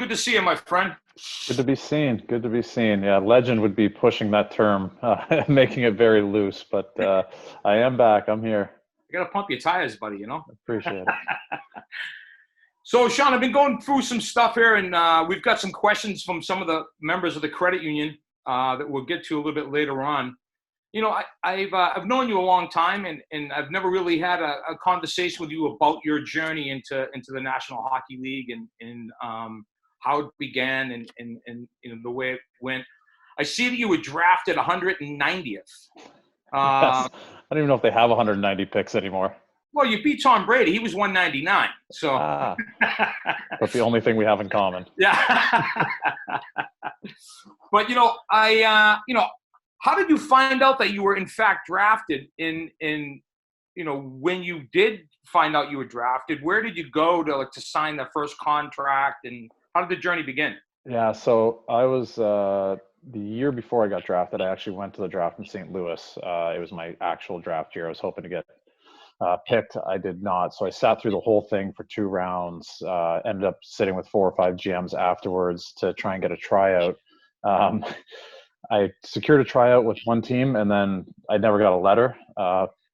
Good to see you, my friend. Good to be seen. Good to be seen. Yeah, legend would be pushing that term, making it very loose. But I am back. I'm here. You got to pump your tires, buddy, Appreciate it. So, Shawn, I've been going through some stuff here, and we've got some questions from some of the members of the credit union that we'll get to a little bit later on. I've known you a long time, and I've never really had a conversation with you about your journey into the National Hockey League and how it began and the way it went. I see that you were drafted 190th. Yes. I don't even know if they have 190 picks anymore. Well, you beat Tom Brady. He was 199. So, that's the only thing we have in common. Yeah. But how did you find out that you were in fact drafted? In when you did find out you were drafted, where did you go to sign the first contract, and how did the journey begin? Yeah, so I was the year before I got drafted. I actually went to the draft in St. Louis. It was my actual draft year. I was hoping to get picked. I did not. So I sat through the whole thing for 2 rounds, ended up sitting with 4 or 5 GMs afterwards to try and get a tryout. I secured a tryout with one team, and then I never got a letter.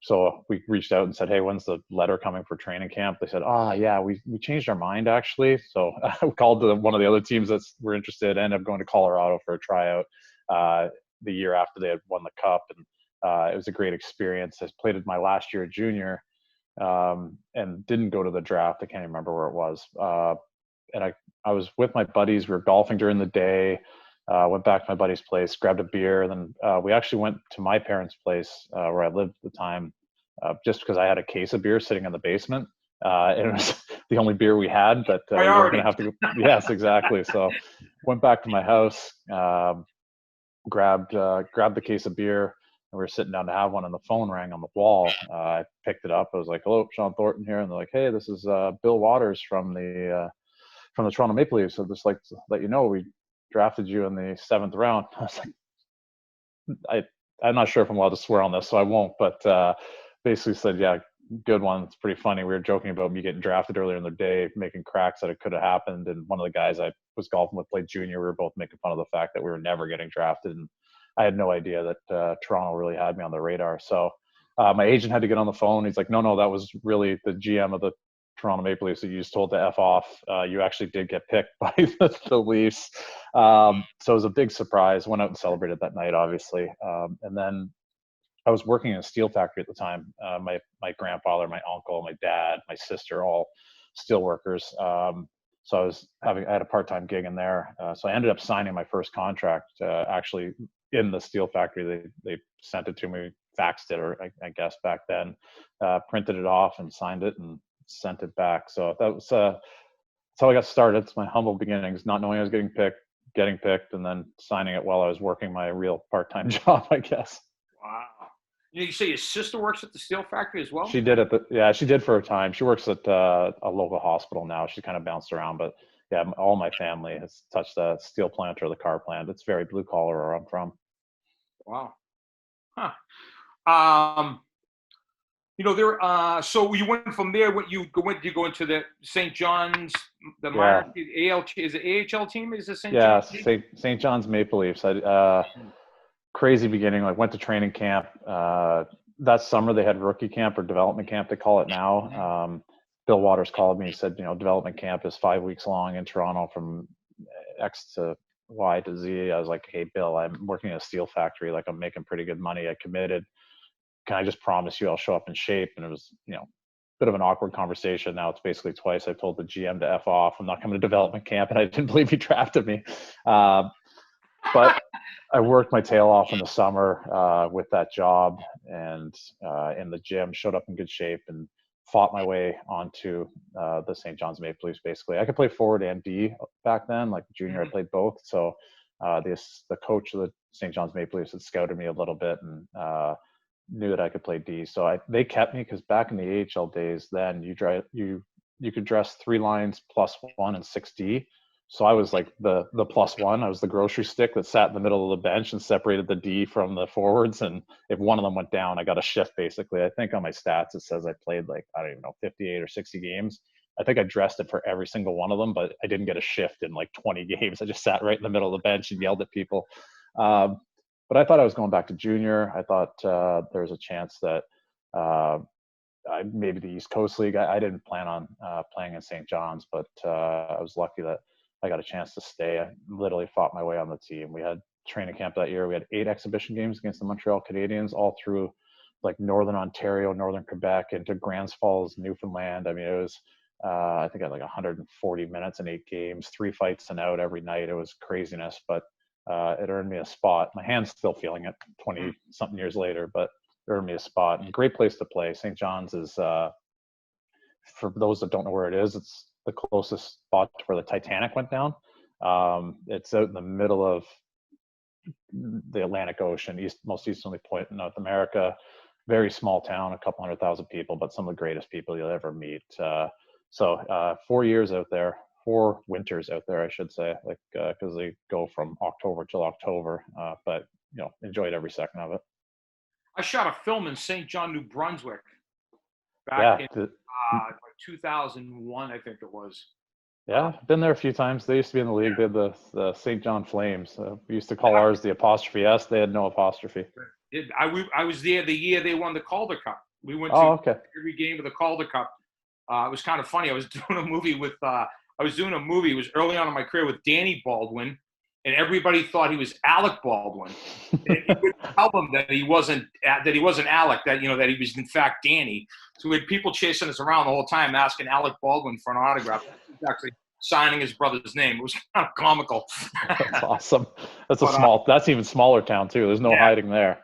So we reached out and said, hey, when's the letter coming for training camp? They said, yeah, we changed our mind, actually. So we called one of the other teams that were interested, ended up going to Colorado for a tryout the year after they had won the cup. And it was a great experience. I played it my last year at junior and didn't go to the draft. I can't even remember where it was. And I was with my buddies. We were golfing during the day. Went back to my buddy's place, grabbed a beer, and then we actually went to my parents' place where I lived at the time, just because I had a case of beer sitting in the basement. And it was the only beer we had, but we were going to have to go. Yes, exactly. So went back to my house, grabbed the case of beer, and we were sitting down to have one, and the phone rang on the wall. I picked it up. I was like, hello, Shawn Thornton here. And they're like, hey, this is Bill Waters from the Toronto Maple Leafs. So just like to let you know, we drafted you in the 7th round. I was like, I'm not sure if I'm allowed to swear on this, so I won't, but basically said, yeah, good one. It's pretty funny. We were joking about me getting drafted earlier in the day, making cracks that it could have happened. And one of the guys I was golfing with played junior. We were both making fun of the fact that we were never getting drafted. And I had no idea that Toronto really had me on the radar. So my agent had to get on the phone. He's like, no, that was really the GM of the Toronto Maple Leafs that you just told to F off. You actually did get picked by the Leafs. So it was a big surprise. Went out and celebrated that night, obviously. And then I was working in a steel factory at the time. My grandfather, my uncle, my dad, my sister, all steel workers. So I had a part-time gig in there. So I ended up signing my first contract actually in the steel factory. They sent it to me, faxed it, or I guess back then, printed it off and signed it and sent it back. So that's how I got started. It's my humble beginnings, not knowing I was getting picked, and then signing it while I was working my real part-time job, I guess. Wow. You say your sister works at the steel factory as well? She did she did for a time. She works at a local hospital now. She kind of bounced around, but yeah, all my family has touched the steel plant or the car plant. It's very blue collar where I'm from. Wow. Huh. So you went from there. You go into the St. John's, the AL, is it AHL team? Is it St. John's? Yeah, St. John's Maple Leafs. Crazy beginning. Like went to training camp. That summer they had rookie camp or development camp, they call it now. Bill Waters called me. He said, development camp is 5 weeks long in Toronto from X to Y to Z. I was like, hey, Bill, I'm working in a steel factory. Like I'm making pretty good money. I committed. Can I just promise you I'll show up in shape? And it was, bit of an awkward conversation. Now it's basically twice I've told the GM to F off. I'm not coming to development camp, and I didn't believe he drafted me. But I worked my tail off in the summer with that job and in the gym, showed up in good shape and fought my way onto the St. John's Maple Leafs. Basically, I could play forward and D back then. Like junior, I played both. So the coach of the St. John's Maple Leafs had scouted me a little bit and knew that I could play D. So they kept me because back in the AHL days, then you could dress 3 lines +1 and 6D. So I was like the +1. I was the grocery stick that sat in the middle of the bench and separated the D from the forwards. And if one of them went down, I got a shift basically. I think on my stats it says I played 58 or 60 games. I think I dressed it for every single one of them, but I didn't get a shift in like 20 games. I just sat right in the middle of the bench and yelled at people. But I thought I was going back to junior. I thought there was a chance that maybe the East Coast League. I didn't plan on playing in St. John's, but I was lucky that I got a chance to stay. I literally fought my way on the team. We had training camp that year. We had 8 exhibition games against the Montreal Canadiens, all through like Northern Ontario, Northern Quebec, into Grants Falls, Newfoundland. I mean, it was, I think I had like 140 minutes in 8 games, 3 fights and out every night. It was craziness, but it earned me a spot. My hand's still feeling it 20 something years later, but it earned me a spot. And great place to play. St. John's is, for those that don't know where it is, it's the closest spot to where the Titanic went down. It's out in the middle of the Atlantic Ocean, most easterly point in North America. Very small town, a couple 100,000 people, but some of the greatest people you'll ever meet. So 4 years out there, 4 winters out there, I should say, like because they go from October till October. But enjoyed every second of it. I shot a film in St. John, New Brunswick, back in 2001, I think it was. Yeah, I've been there a few times. They used to be in the league. They had the St. John Flames. We used to call ours the apostrophe S. They had no apostrophe. I was there the year they won the Calder Cup. We went to every game of the Calder Cup. It was kind of funny. I was doing a movie with it was early on in my career with Danny Baldwin, and everybody thought he was Alec Baldwin. He would tell them that he wasn't Alec, that that he was in fact Danny. So we had people chasing us around the whole time asking Alec Baldwin for an autograph. He was actually signing his brother's name. It was kind of comical. That's awesome. That's even smaller town too. There's no hiding there.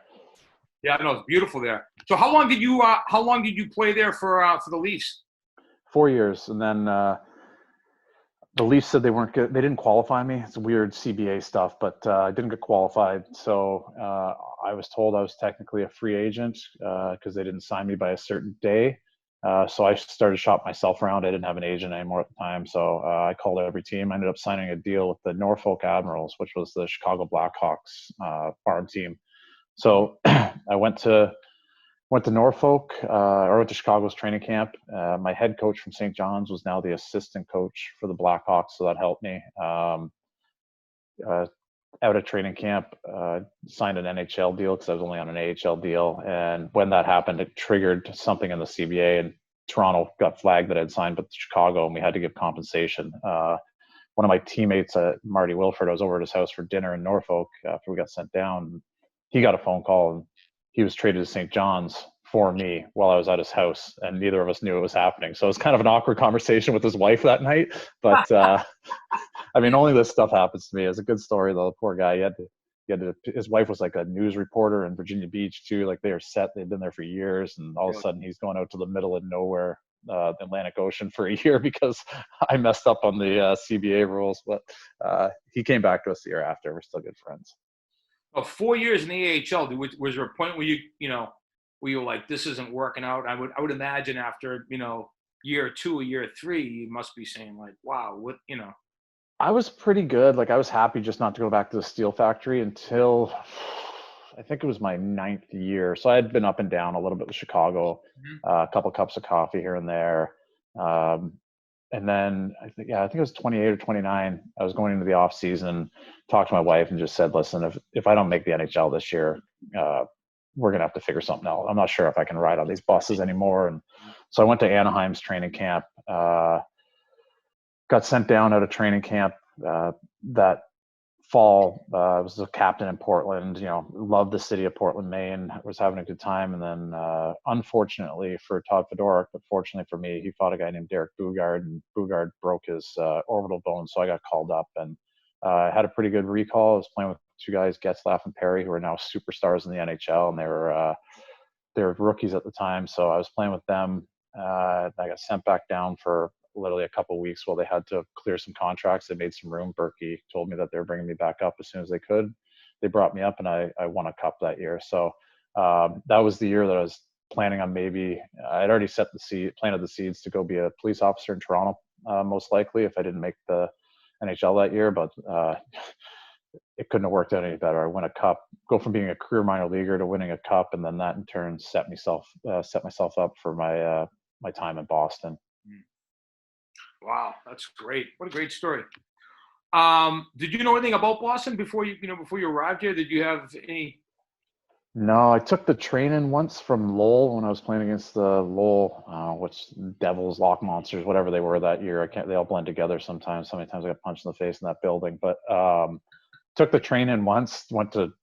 Yeah, no, it's beautiful there. So how long did you play there for the Leafs? 4 years, and then the Leafs said they weren't good. They didn't qualify me. It's weird CBA stuff, but I didn't get qualified. So I was told I was technically a free agent because they didn't sign me by a certain day. So I started shopping myself around. I didn't have an agent anymore at the time. So I called every team. I ended up signing a deal with the Norfolk Admirals, which was the Chicago Blackhawks farm team. So I went to Norfolk, or went to Chicago's training camp. My head coach from St. John's was now the assistant coach for the Blackhawks, so that helped me. Out of training camp, signed an NHL deal because I was only on an AHL deal. And when that happened, it triggered something in the CBA, and Toronto got flagged that I'd signed with Chicago, and we had to give compensation. One of my teammates, Marty Wilford, I was over at his house for dinner in Norfolk after we got sent down. He got a phone call, and he was traded to St. John's for me while I was at his house, and neither of us knew it was happening. So it was kind of an awkward conversation with his wife that night. But I mean, only this stuff happens to me. It's a good story though. The poor guy, his wife was like a news reporter in Virginia Beach too. Like they were set, they'd been there for years, and all of a sudden he's going out to the middle of nowhere, the Atlantic Ocean for a year because I messed up on the CBA rules. But he came back to us the year after. We're still good friends. 4 years in the AHL. Was there a point where you were like, this isn't working out? I would imagine after year 2 or year 3, you must be saying like, wow, what I was pretty good. Like I was happy just not to go back to the steel factory until I think it was my 9th year. So I had been up and down a little bit with Chicago, a couple cups of coffee here and there. And then I think it was 28 or 29. I was going into the off season, talked to my wife and just said, listen, if I don't make the NHL this year, we're going to have to figure something out. I'm not sure if I can ride on these buses anymore. And so I went to Anaheim's training camp, got sent down out of training camp that fall. I was a captain in Portland, loved the city of Portland, Maine. I was having a good time. And then unfortunately for Todd Fedoruk, but fortunately for me, he fought a guy named Derek Bugard, and Bugard broke his orbital bone. So I got called up, and I had a pretty good recall. I was playing with 2 guys, Getzlaff and Perry, who are now superstars in the NHL, and they were rookies at the time. So I was playing with them. I got sent back down for literally a couple of weeks while they had to clear some contracts. They made some room. Berkey told me that they were bringing me back up as soon as they could. They brought me up, and I won a cup that year. So that was the year that I was planning on I'd already planted the seeds to go be a police officer in Toronto, most likely, if I didn't make the NHL that year. But it couldn't have worked out any better. I win a cup, go from being a career minor leaguer to winning a cup, and then that in turn set myself up for my time in Boston. Wow, that's great. What a great story. Did you know anything about Boston before you arrived here? Did you have any? No, I took the train in once from Lowell when I was playing against the Lowell, which Devils, Lock Monsters, whatever they were that year. I can't. They all blend together sometimes. So many times I got punched in the face in that building. But took the train in once.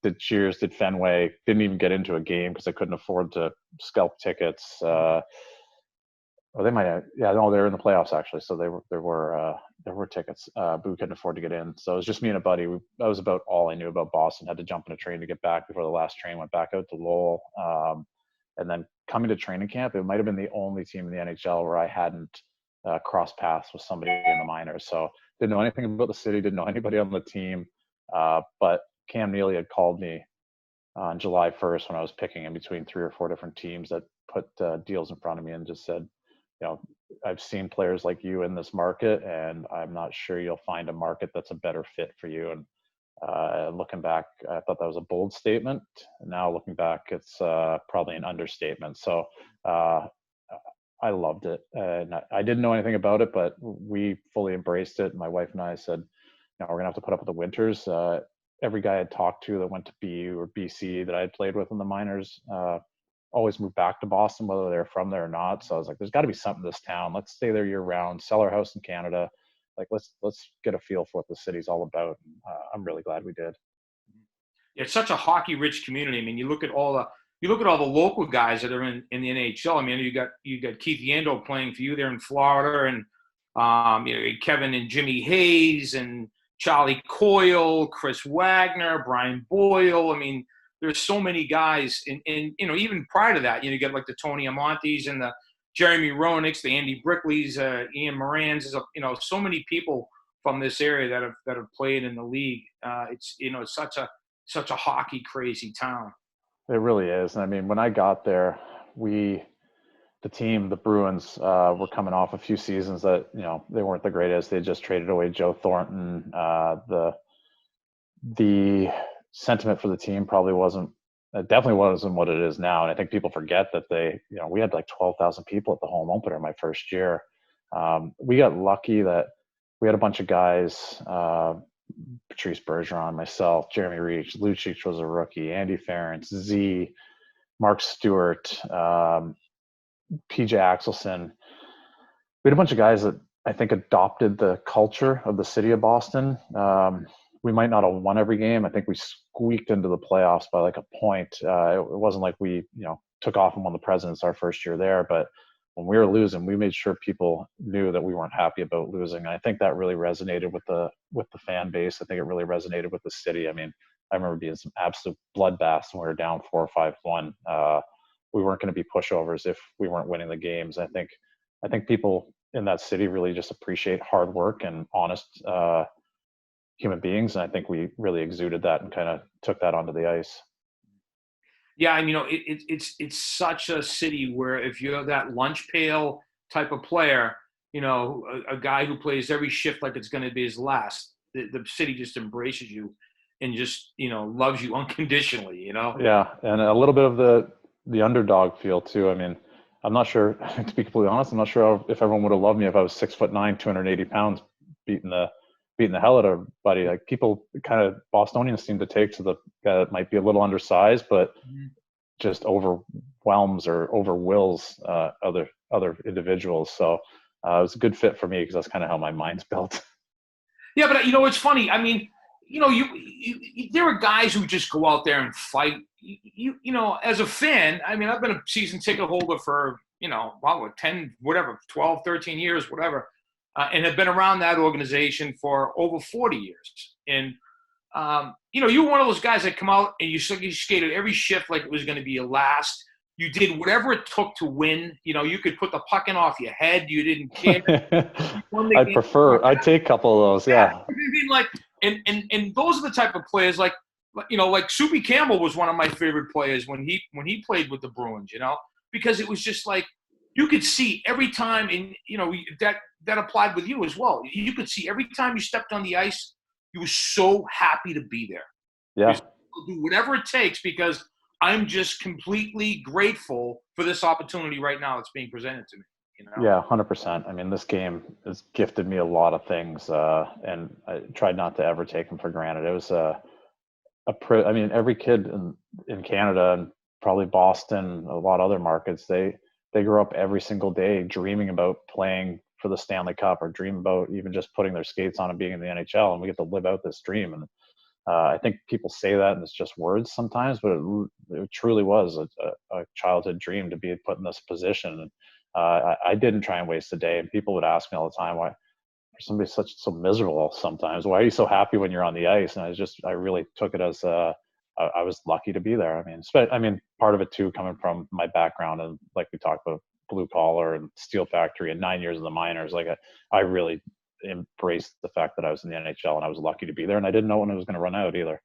Did Cheers, did Fenway. Didn't even get into a game because I couldn't afford to scalp tickets. Or they might have, yeah, no, they were in the playoffs actually. So there were tickets, but we couldn't afford to get in. So it was just me and a buddy. That was about all I knew about Boston. Had to jump in a train to get back before the last train went back out to Lowell. And then coming to training camp, it might have been the only team in the NHL where I hadn't crossed paths with somebody in the minors. So didn't know anything about the city, didn't know anybody on the team. But Cam Neely had called me on July 1st when I was picking in between 3 or 4 different teams that put deals in front of me and just said, I've seen players like you in this market, and I'm not sure you'll find a market that's a better fit for you. And looking back, I thought that was a bold statement. Now looking back, it's probably an understatement. So I loved it, and I didn't know anything about it, but we fully embraced it. My wife and I said, we're gonna have to put up with the winters. Every guy I had talked to that went to BU or BC that I had played with in the minors always moved back to Boston, whether they're from there or not. So I was like, there's got to be something in this town. Let's stay there year round, sell our house in Canada. Like, let's get a feel for what the city's all about. I'm really glad we did. It's such a hockey-rich community. I mean, you look at all the local guys that are in the NHL. I mean, you got Keith Yandel playing for you there in Florida, and Kevin and Jimmy Hayes and Charlie Coyle, Chris Wagner, Brian Boyle. I mean, there's so many guys, and even prior to that, you get like the Tony Amontes and the Jeremy Roenick's, the Andy Brickleys, Ian Moran's. So many people from this area that have played in the league. It's such a hockey crazy town. It really is. And I mean, when I got there, the Bruins, were coming off a few seasons that, they weren't the greatest. They just traded away Joe Thornton. The sentiment for the team definitely wasn't what it is now. And I think people forget that we had like 12,000 people at the home opener my first year. We got lucky that we had a bunch of guys, Patrice Bergeron, myself, Jeremy Reach, Lucic was a rookie, Andy Ferentz, Z, Mark Stewart, PJ Axelson. We had a bunch of guys that I think adopted the culture of the city of Boston. We might not have won every game. I think we squeaked into the playoffs by like a point. It wasn't like we, took off and won the Presidents our first year there, but when we were losing, we made sure people knew that we weren't happy about losing. And I think that really resonated with the fan base. I think it really resonated with the city. I mean, I remember being some absolute bloodbaths when we were down 4 or 5-1. We weren't going to be pushovers if we weren't winning the games. I think people in that city really just appreciate hard work and honest human beings, and I think we really exuded that and kind of took that onto the ice. Yeah, and it's such a city where if you're that lunch pail type of player, a guy who plays every shift like it's going to be his last, the city just embraces you and just loves you unconditionally. Yeah, and a little bit of the underdog feel too. I mean, I'm not sure, to be completely honest, I'm not sure if everyone would have loved me if I was 6'9", 280 pounds, beating the hell out of everybody. Like, people kind of, Bostonians seem to take to the guy that might be a little undersized, but just overwhelms or overwills other individuals. So it was a good fit for me because that's kind of how my mind's built. Yeah, but it's funny. I mean, there are guys who just go out there and fight. As a fan, I mean, I've been a season ticket holder for 10, whatever, 12, 13 years, whatever. And have been around that organization for over 40 years. And, you were one of those guys that come out and you skated every shift like it was going to be your last. You did whatever it took to win. You could put the puck in off your head. You didn't care. I'd take a couple of those, yeah. And those are the type of players like Soupy Campbell was one of my favorite players when he played with the Bruins, because it was just like, you could see every time, and that applied with you as well. You could see every time you stepped on the ice, you were so happy to be there. Yeah. I'll do whatever it takes because I'm just completely grateful for this opportunity right now that's being presented to me. Yeah, 100%. I mean, this game has gifted me a lot of things, and I tried not to ever take them for granted. It was I mean, every kid in Canada and probably Boston, a lot of other markets, they grow up every single day dreaming about playing for the Stanley Cup or dream about even just putting their skates on and being in the NHL, and we get to live out this dream. And I think people say that and it's just words sometimes, but it truly was a childhood dream to be put in this position. And I didn't try and waste a day. And people would ask me all the time, why are somebody so miserable sometimes? Why are you so happy when you're on the ice? And I really took it as I was lucky to be there. I mean, part of it too, coming from my background and like we talked about, blue collar and steel factory and 9 years in the minors. Like I really embraced the fact that I was in the NHL and I was lucky to be there, and I didn't know when it was going to run out either.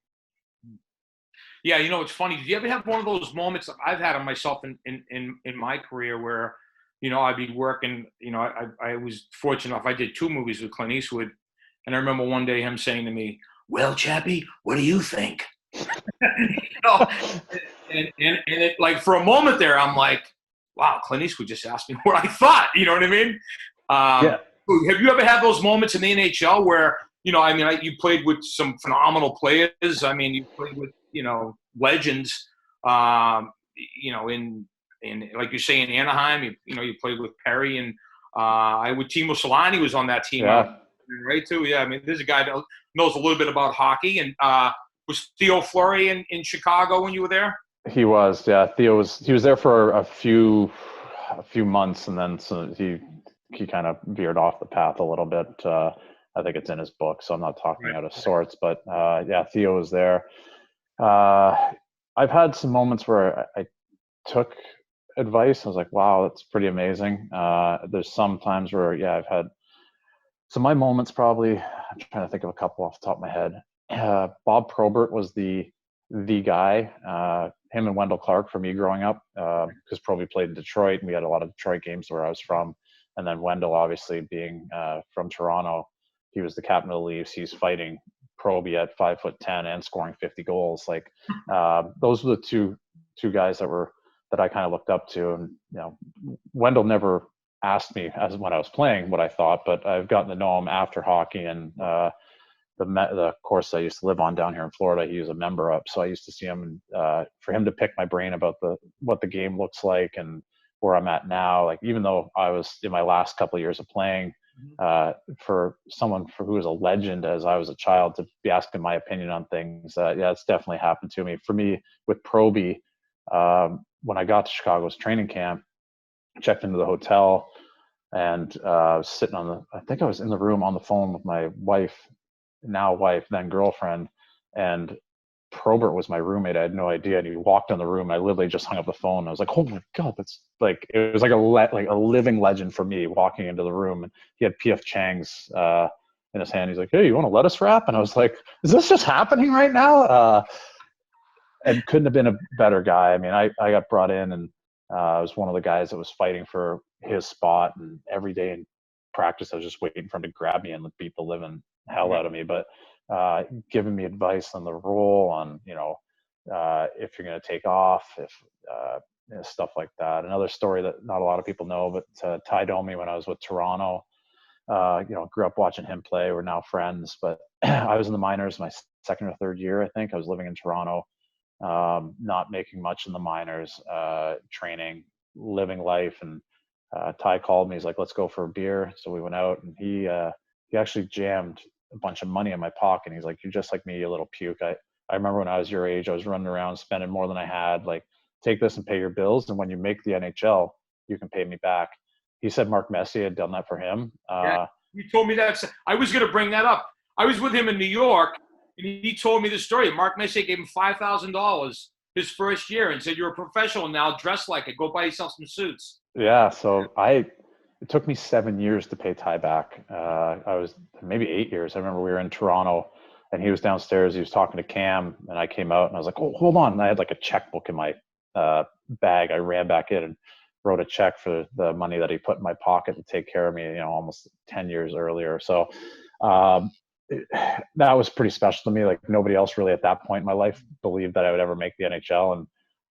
Yeah, it's funny. Did you ever have one of those moments I've had on myself in my career where, I'd be working, I was fortunate enough, I did 2 movies with Clint Eastwood, and I remember one day him saying to me, "Well, Chappie, what do you think?" And it, like, for a moment there, I'm like, wow, Clint Eastwood just asked me what I thought. You know what I mean? Yeah. Have you ever had those moments in the NHL where, you played with some phenomenal players. I mean, you played with, legends, in like you say, in Anaheim, you played with Perry, and with Timo Solani was on that team. Yeah. Right, too. Yeah, I mean, there's a guy that knows a little bit about hockey. And was Theo Fleury in Chicago when you were there? He was, yeah. He was there for a few months, and then so he kind of veered off the path a little bit. I think it's in his book, so I'm not talking out of sorts. But yeah, Theo was there. I've had some moments where I took advice. I was like, wow, that's pretty amazing. There's some times where, yeah, I've had. So my moments probably, I'm trying to think of a couple off the top of my head. Bob Probert was the guy. Him and Wendell Clark for me growing up, because Proby played in Detroit, and we had a lot of Detroit games where I was from. And then Wendell, obviously being from Toronto, he was the captain of the Leafs. He's fighting Proby at 5'10" and scoring 50 goals. Like those were the two guys that I kind of looked up to. And Wendell never asked me as when I was playing what I thought, but I've gotten to know him after hockey, and the course I used to live on down here in Florida, he was a member up. So I used to see him, and for him to pick my brain about what the game looks like and where I'm at now. Like, even though I was in my last couple of years of playing, for someone who was a legend as I was a child to be asking my opinion on things, yeah, it's definitely happened to me. For me with Proby, when I got to Chicago's training camp, checked into the hotel, and I was sitting I think I was in the room on the phone with my wife, then girlfriend, and Probert was my roommate. I had no idea. And he walked in the room. I literally just hung up the phone. I was like, oh my God, that's like, it was like a living legend for me walking into the room. And he had P.F. Chang's in his hand. He's like, hey, you want a lettuce wrap? And I was like, is this just happening right now? And couldn't have been a better guy. I mean, I got brought in, and I was one of the guys that was fighting for his spot. And every day in practice, I was just waiting for him to grab me and beat the living hell out of me. But giving me advice on the role, on if you're going to take off, if stuff like that. Another story that not a lot of people know, but Ty Domi, when I was with Toronto, grew up watching him play. We're now friends, but I was in the minors my second or third year. I think I was living in Toronto, not making much in the minors, training, living life. And Ty called me. He's like, let's go for a beer. So we went out, and he actually jammed a bunch of money in my pocket. He's like, you're just like me, you little puke. I remember when I was your age, I was running around spending more than I had. Like, take this and pay your bills, and when you make the NHL, you can pay me back. He said Mark Messier had done that for him. Yeah, he told me that. I was going to bring that up. I was with him in New York, and he told me the story. Mark Messier gave him $5,000 his first year and said, you're a professional now, dress like it. Go buy yourself some suits. Yeah, so it took me 7 years to pay Ty back. I was maybe 8 years. I remember we were in Toronto, and he was downstairs. He was talking to Cam, and I came out, and I was like, oh, hold on. And I had like a checkbook in my bag. I ran back in and wrote a check for the money that he put in my pocket to take care of me, almost 10 years earlier. So that was pretty special to me. Like, nobody else really at that point in my life believed that I would ever make the NHL. And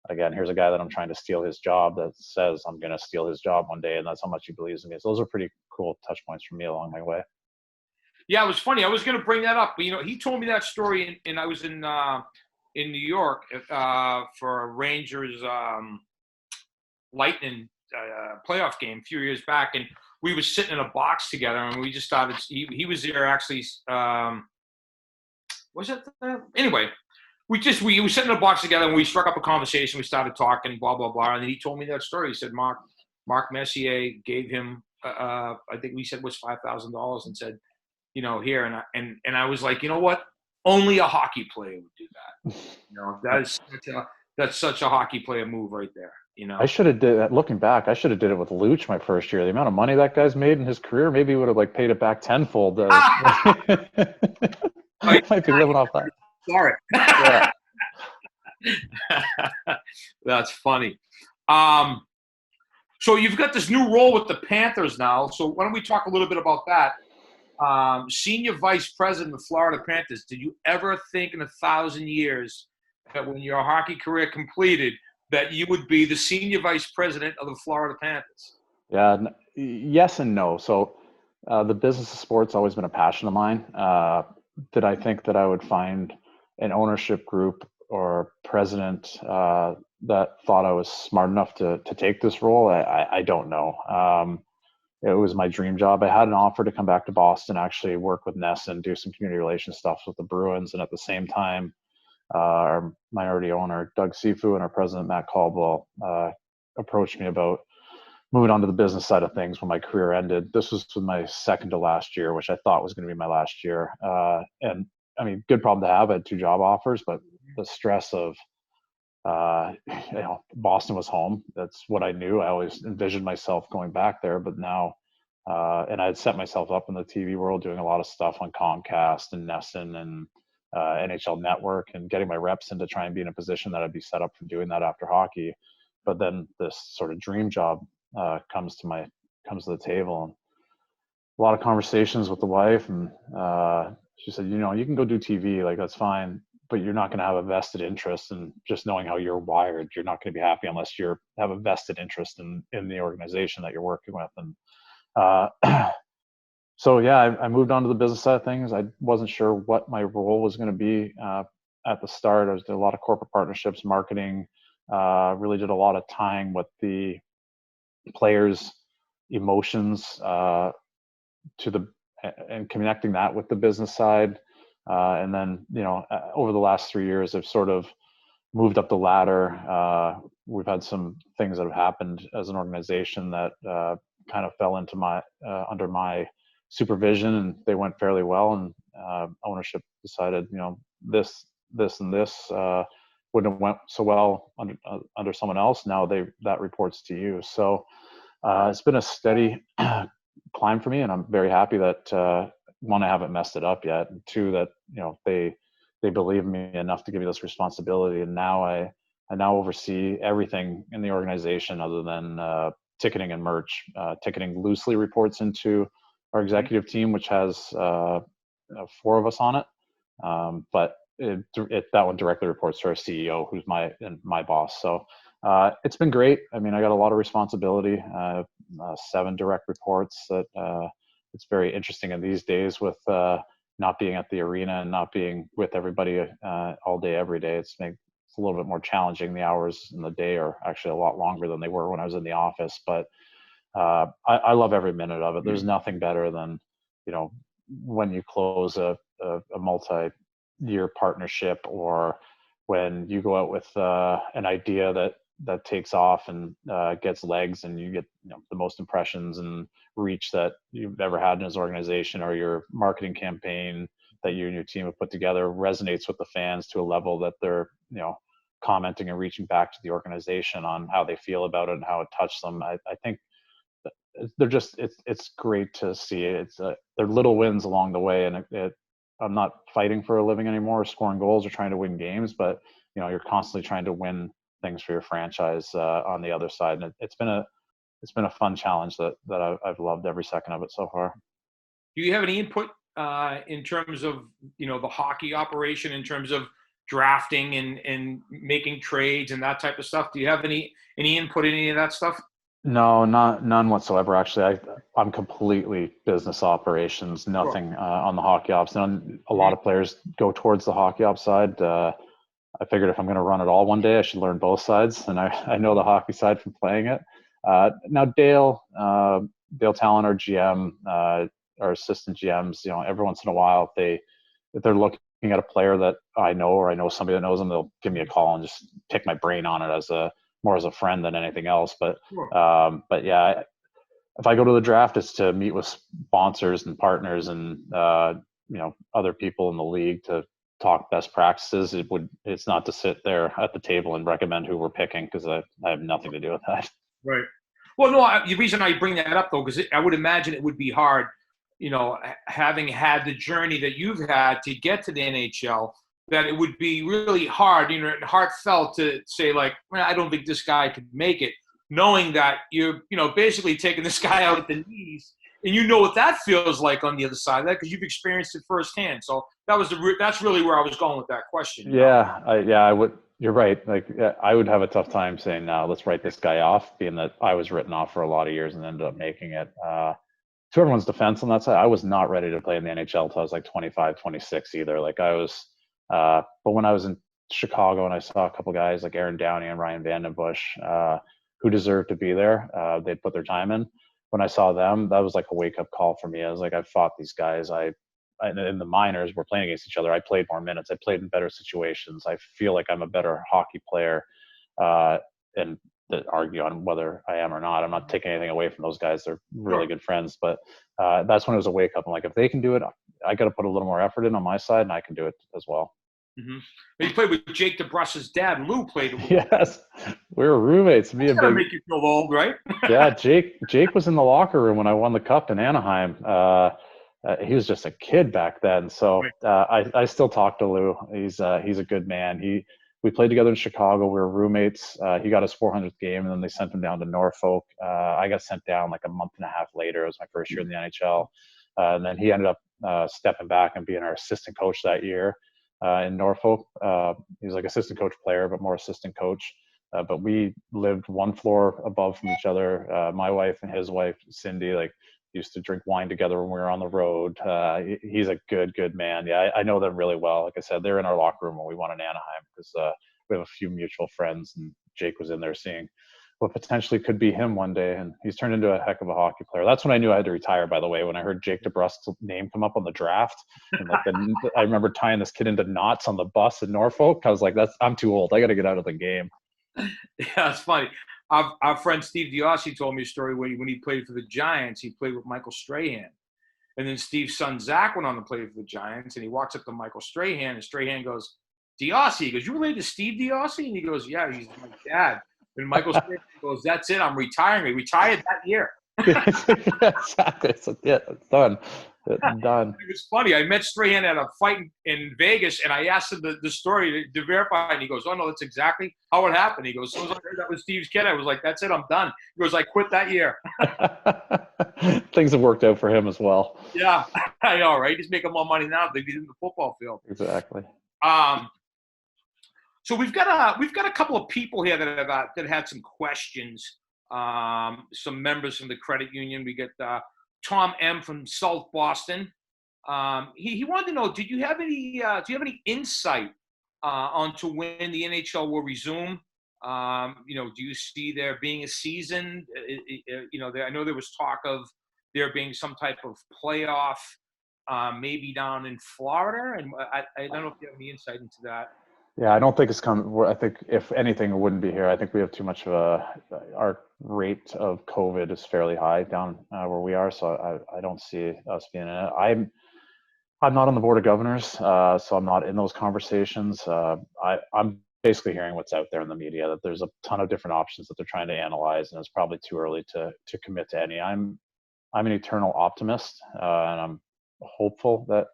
again, here's a guy that I'm trying to steal his job that says I'm going to steal his job one day, and that's how much he believes in me. So those are pretty cool touch points for me along my way. Yeah, it was funny. I was going to bring that up, but he told me that story, and I was in New York for a Rangers Lightning playoff game a few years back, and we were sitting in a box together, and we just started. He was there actually. Was it? Anyway, we were sitting in a box together, and we struck up a conversation. We started talking, blah blah blah, and then he told me that story. He said Mark Messier gave him, I think we said was $5,000, and said, here, and I was like, you know what? Only a hockey player would do that. That's such a hockey player move right there. I should have did that. Looking back, I should have did it with Luch my first year. The amount of money that guy's made in his career, maybe he would have paid it back tenfold. Might be living off that. Sorry. Yeah. That's funny. So you've got this new role with the Panthers now. So why don't we talk a little bit about that? Senior Vice President of the Florida Panthers. Did you ever think in 1,000 years that when your hockey career completed that you would be the Senior Vice President of the Florida Panthers? Yeah, yes and no. So the business of sports always been a passion of mine. Did I think that I would find an ownership group or president that thought I was smart enough to take this role? I don't know. It was my dream job. I had an offer to come back to Boston, actually work with Ness and do some community relations stuff with the Bruins. And at the same time, our minority owner, Doug Sifu, and our president, Matt Caldwell, approached me about moving on to the business side of things when my career ended. This was my second to last year, which I thought was going to be my last year. And I mean, good problem to have. I had 2 job offers, but the stress of, Boston was home. That's what I knew. I always envisioned myself going back there, but now, and I had set myself up in the TV world, doing a lot of stuff on Comcast and Nesson and NHL Network, and getting my reps in to try and be in a position that I'd be set up for doing that after hockey. But then this sort of dream job comes to the table, and a lot of conversations with the wife, and she said, you can go do TV, that's fine, but you're not going to have a vested interest in just knowing how you're wired. You're not going to be happy unless you have a vested interest in the organization that you're working with. And so, yeah, I moved on to the business side of things. I wasn't sure what my role was going to be at the start. I did a lot of corporate partnerships, marketing, really did a lot of tying with the players' emotions and connecting that with the business side. And then, over the last 3 years, I've sort of moved up the ladder. We've had some things that have happened as an organization that kind of fell into under my supervision, and they went fairly well. And ownership decided, this and this wouldn't have went so well under someone else. Now that reports to you. So it's been a steady climb for me, and I'm very happy that one, I haven't messed it up yet, and two, that they believe in me enough to give me this responsibility. And now I oversee everything in the organization other than ticketing and merch. Ticketing loosely reports into our executive team, which has 4 of us on it, but that one directly reports to our CEO, who's my boss. So it's been great. I mean, I got a lot of responsibility. 7 direct reports. That it's very interesting in these days with not being at the arena and not being with everybody all day, every day. It's a little bit more challenging. The hours in the day are actually a lot longer than they were when I was in the office. But I love every minute of it. There's nothing better than, when you close a multi-year partnership, or when you go out with an idea that takes off and gets legs, and you get the most impressions and reach that you've ever had in this organization, or your marketing campaign that you and your team have put together resonates with the fans to a level that they're commenting and reaching back to the organization on how they feel about it and how it touched them. I think they're just it's great to see. They're little wins along the way, and I'm not fighting for a living anymore, or scoring goals or trying to win games, but you're constantly trying to win things for your franchise on the other side. And it's been a fun challenge that I've loved every second of it so far. Do you have any input in terms of the hockey operation, in terms of drafting and making trades and that type of stuff? Do you have any input in any of that stuff? No, none whatsoever. Actually, I'm completely business operations, nothing on the hockey ops. And a lot of players go towards the hockey ops side. I figured if I'm going to run it all one day, I should learn both sides, and I know the hockey side from playing it. Now Dale Talon, our GM, our assistant GMs, every once in a while, if they're looking at a player that I know, or I know somebody that knows them, they'll give me a call and just pick my brain on it more as a friend than anything else. But yeah, if I go to the draft, it's to meet with sponsors and partners and other people in the league to talk best practices. It's not to sit there at the table and recommend who we're picking, because I have nothing to do with that. Right. Well, no, the reason I bring that up, though, because I would imagine it would be hard, having had the journey that you've had to get to the NHL, that it would be really hard, heartfelt to say, like, I don't think this guy could make it, knowing that you're, basically taking this guy out at the knees, and you know what that feels like on the other side of that, because you've experienced it firsthand. So that's really where I was going with that question. Yeah, I would. You're right. Like, I would have a tough time saying, "No, let's write this guy off," being that I was written off for a lot of years and ended up making it. To everyone's defense on that side, I was not ready to play in the NHL until I was like 25, 26 either. Like I was, but when I was in Chicago and I saw a couple guys like Aaron Downey and Ryan Vandenbush, who deserved to be there, they'd put their time in. When I saw them, that was like a wake up call for me. I was like, I've fought these guys. In the minors, we're playing against each other. I played more minutes. I played in better situations. I feel like I'm a better hockey player, and to argue on whether I am or not. I'm not taking anything away from those guys. They're really good friends, but that's when it was a wake up. I'm like, if they can do it, I got to put a little more effort in on my side, and I can do it as well. Mm-hmm. You played with Jake DeBrusk's dad. Lou played with him. Yes, we were roommates. That's gotta make you feel old, right? Yeah, Jake was in the locker room when I won the cup in Anaheim. He was just a kid back then, so I still talk to Lou. He's a good man. We played together in Chicago. We were roommates. He got his 400th game, and then they sent him down to Norfolk. I got sent down like a month and a half later. It was my first year in the NHL, and then he ended up stepping back and being our assistant coach that year in Norfolk. He was like assistant coach player, but more assistant coach. But we lived one floor above from each other. My wife and his wife, Cindy, used to drink wine together when we were on the road. He's a good man. Yeah, I know them really well. Like I said, they're in our locker room when we won in Anaheim, because we have a few mutual friends, and Jake was in there seeing what potentially could be him one day, and he's turned into a heck of a hockey player. That's when I knew I had to retire, by the way, when I heard Jake DeBrusk's name come up on the draft. And I remember tying this kid into knots on the bus in Norfolk. I was like, I'm too old. I got to get out of the game. Yeah, it's funny. Our friend Steve Diossi told me a story when he played for the Giants. He played with Michael Strahan. And then Steve's son, Zach, went on to play for the Giants. And he walks up to Michael Strahan, and Strahan goes, Diossi. He goes, you related to Steve Diossi? And he goes, yeah, he's my dad. And Michael Strahan goes, that's it. I'm retiring. He retired that year. Exactly. So, yeah, it's done. It's done. It was funny. I met Strahan at a fight in Vegas, and I asked him the story to verify, and he goes, oh, no, that's exactly how it happened. He goes, so I heard that was Steve's kid. I was like, that's it. I'm done. He goes, I quit that year. Things have worked out for him as well. Yeah, I know, right? He's making more money now than he's in the football field. Exactly. So we've got a couple of people here that had some questions. Some members from the credit union. We get Tom M from South Boston. He wanted to know, do you have any insight onto when the NHL will resume? Do you see there being a season? I know there was talk of there being some type of playoff, maybe down in Florida, and I don't know if you have any insight into that. Yeah, I don't think it's coming. I think if anything, it wouldn't be here. I think we have too much of our rate of COVID is fairly high down where we are. So I don't see us being in it. I'm not on the board of governors, so I'm not in those conversations. I'm basically hearing what's out there in the media, that there's a ton of different options that they're trying to analyze, and it's probably too early to commit to any. I'm an eternal optimist, and I'm hopeful that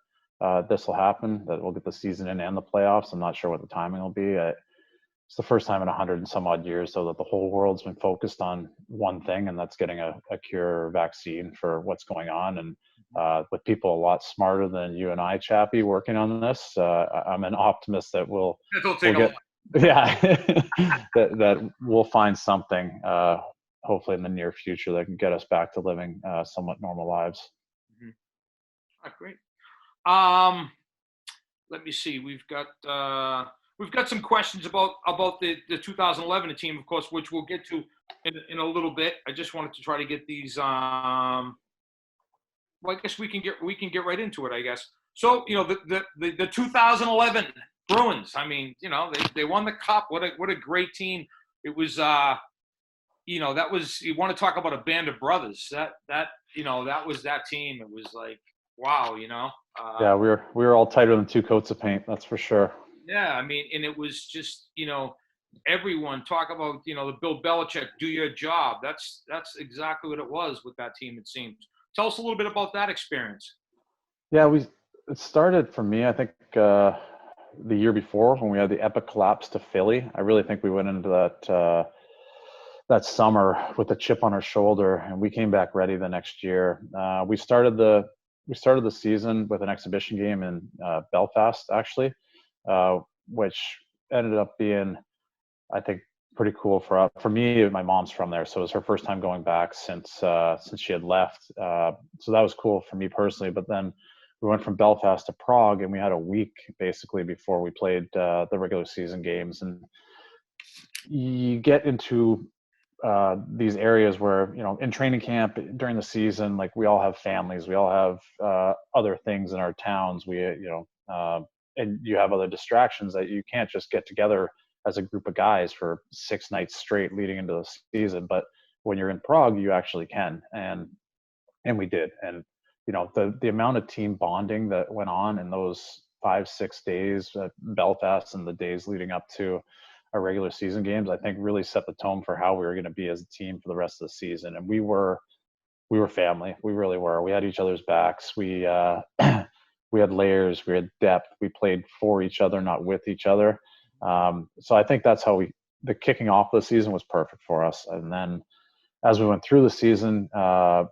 this will happen, that we'll get the season in and the playoffs. I'm not sure what the timing will be. It's the first time in 100 and some odd years, so that the whole world's been focused on one thing, and that's getting a cure or vaccine for what's going on. And with people a lot smarter than you and I, Chappie, working on this. I'm an optimist that we'll get, yeah, that we'll find something, hopefully in the near future, that can get us back to living somewhat normal lives. Mm-hmm. Oh, great. Let me see. We've got some questions about the 2011 team, of course, which we'll get to in a little bit. I just wanted to try to get these. Well, I guess we can get right into it, I guess. So, the 2011 Bruins. I mean, they won the cup. What a great team. It was. That was. You want to talk about a band of brothers? That was that team. It was like, wow. Yeah, we were all tighter than two coats of paint. That's for sure. Yeah, I mean, and it was just, everyone talk about, the Bill Belichick, do your job. That's exactly what it was with that team, it seems. Tell us a little bit about that experience. Yeah, it started for me, I think, the year before when we had the epic collapse to Philly. I really think we went into that summer with a chip on our shoulder, and we came back ready the next year. We started the season with an exhibition game in Belfast, actually, which ended up being, I think, pretty cool for me. My mom's from there, so it was her first time going back since she had left. So that was cool for me personally. But then we went from Belfast to Prague, and we had a week basically before we played the regular season games. And you get into these areas where, in training camp during the season, like, we all have families, we all have other things in our towns. And you have other distractions that you can't just get together as a group of guys for 6 nights straight leading into the season. But when you're in Prague, you actually can. And we did. And, the amount of team bonding that went on in those 5-6 days at Belfast and the days leading up to our regular season games, I think really set the tone for how we were going to be as a team for the rest of the season. And we were family. We really were. We had each other's backs. We had layers. We had depth. We played for each other, not with each other. So I think that's how the kicking off of the season was perfect for us. And then as we went through the season, I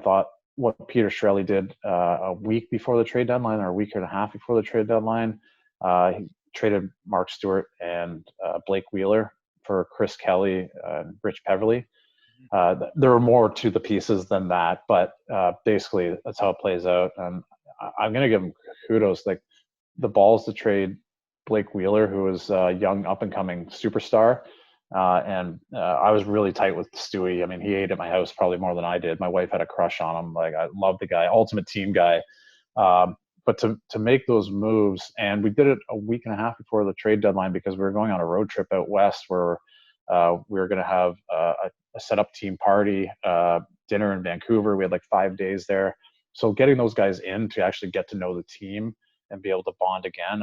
thought what Peter Chiarelli did a week before the trade deadline, or a week and a half before the trade deadline, he traded Mark Stewart and Blake Wheeler for Chris Kelly and Rich Peverly. There were more to the pieces than that, but basically that's how it plays out. And I'm going to give him kudos. Like, the balls to trade Blake Wheeler, who was a young up-and-coming superstar. And I was really tight with Stewie. I mean, he ate at my house probably more than I did. My wife had a crush on him. Like, I love the guy, ultimate team guy. But to make those moves, and we did it a week and a half before the trade deadline because we were going on a road trip out west where we were going to have a set-up team party, dinner in Vancouver. We had like 5 days there. So getting those guys in to actually get to know the team and be able to bond again,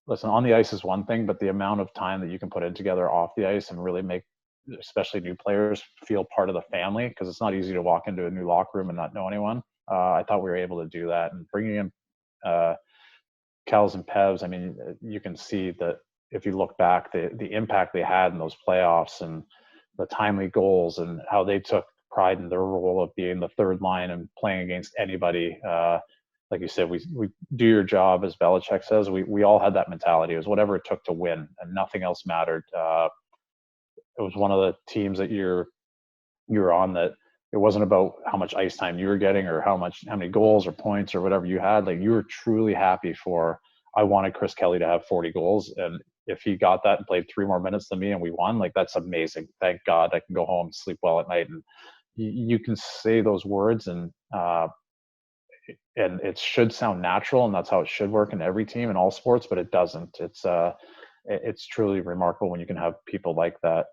listen, on the ice is one thing, but the amount of time that you can put in together off the ice and really make, especially new players, feel part of the family, because it's not easy to walk into a new locker room and not know anyone. I thought we were able to do that, and bringing in Kels and Pevs. I mean, you can see that if you look back, the impact they had in those playoffs and the timely goals and how they took pride in their role of being the third line and playing against anybody. Like you said, we do your job, as Belichick says. We all had that mentality. It was whatever it took to win, and nothing else mattered. It was one of the teams that you're on that it wasn't about how much ice time you were getting or how many goals or points or whatever you had. Like, you were truly happy for, I wanted Chris Kelly to have 40 goals. And if he got that and played 3 more minutes than me and we won, like, that's amazing. Thank God I can go home and sleep well at night. And you can say those words and it should sound natural, and that's how it should work in every team in all sports, but it doesn't. It's truly remarkable when you can have people like that.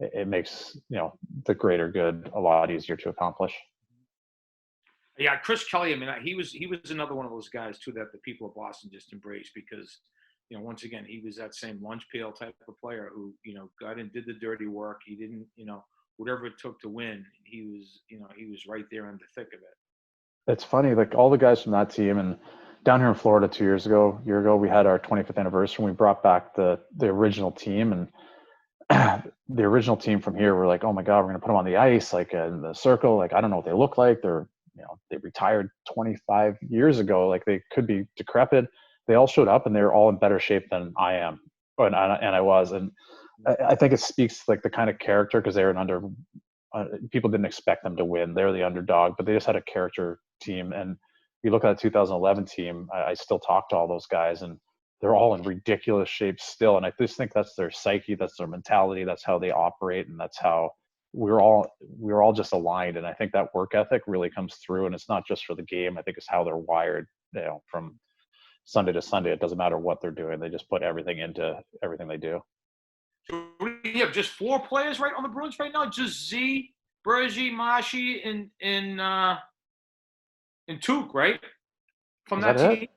It makes, the greater good a lot easier to accomplish. Yeah, Chris Kelly. I mean, he was another one of those guys too that the people of Boston just embraced because, once again, he was that same lunch pail type of player who, got in, did the dirty work. He didn't, whatever it took to win. He was right there in the thick of it. It's funny, like, all the guys from that team, and down here in Florida 2 years ago, we had our 25th anniversary, and we brought back the original team, and the original team from here were like, oh my God, we're going to put them on the ice, like in the circle. Like, I don't know what they look like. They retired 25 years ago. Like they could be decrepit. They all showed up and they're all in better shape than I am. And I was. And I think it speaks like the kind of character, because they're people didn't expect them to win. They're the underdog, but they just had a character team. And you look at the 2011 team, I still talk to all those guys, and they're all in ridiculous shape still. And I just think that's their psyche, that's their mentality, that's how they operate, and that's how we're all just aligned. And I think that work ethic really comes through. And it's not just for the game. I think it's how they're wired, from Sunday to Sunday. It doesn't matter what they're doing. They just put everything into everything they do. So you have just 4 players right on the Bruins right now? Just Z, Bergy, Mashi, and Tuke, right? From that team?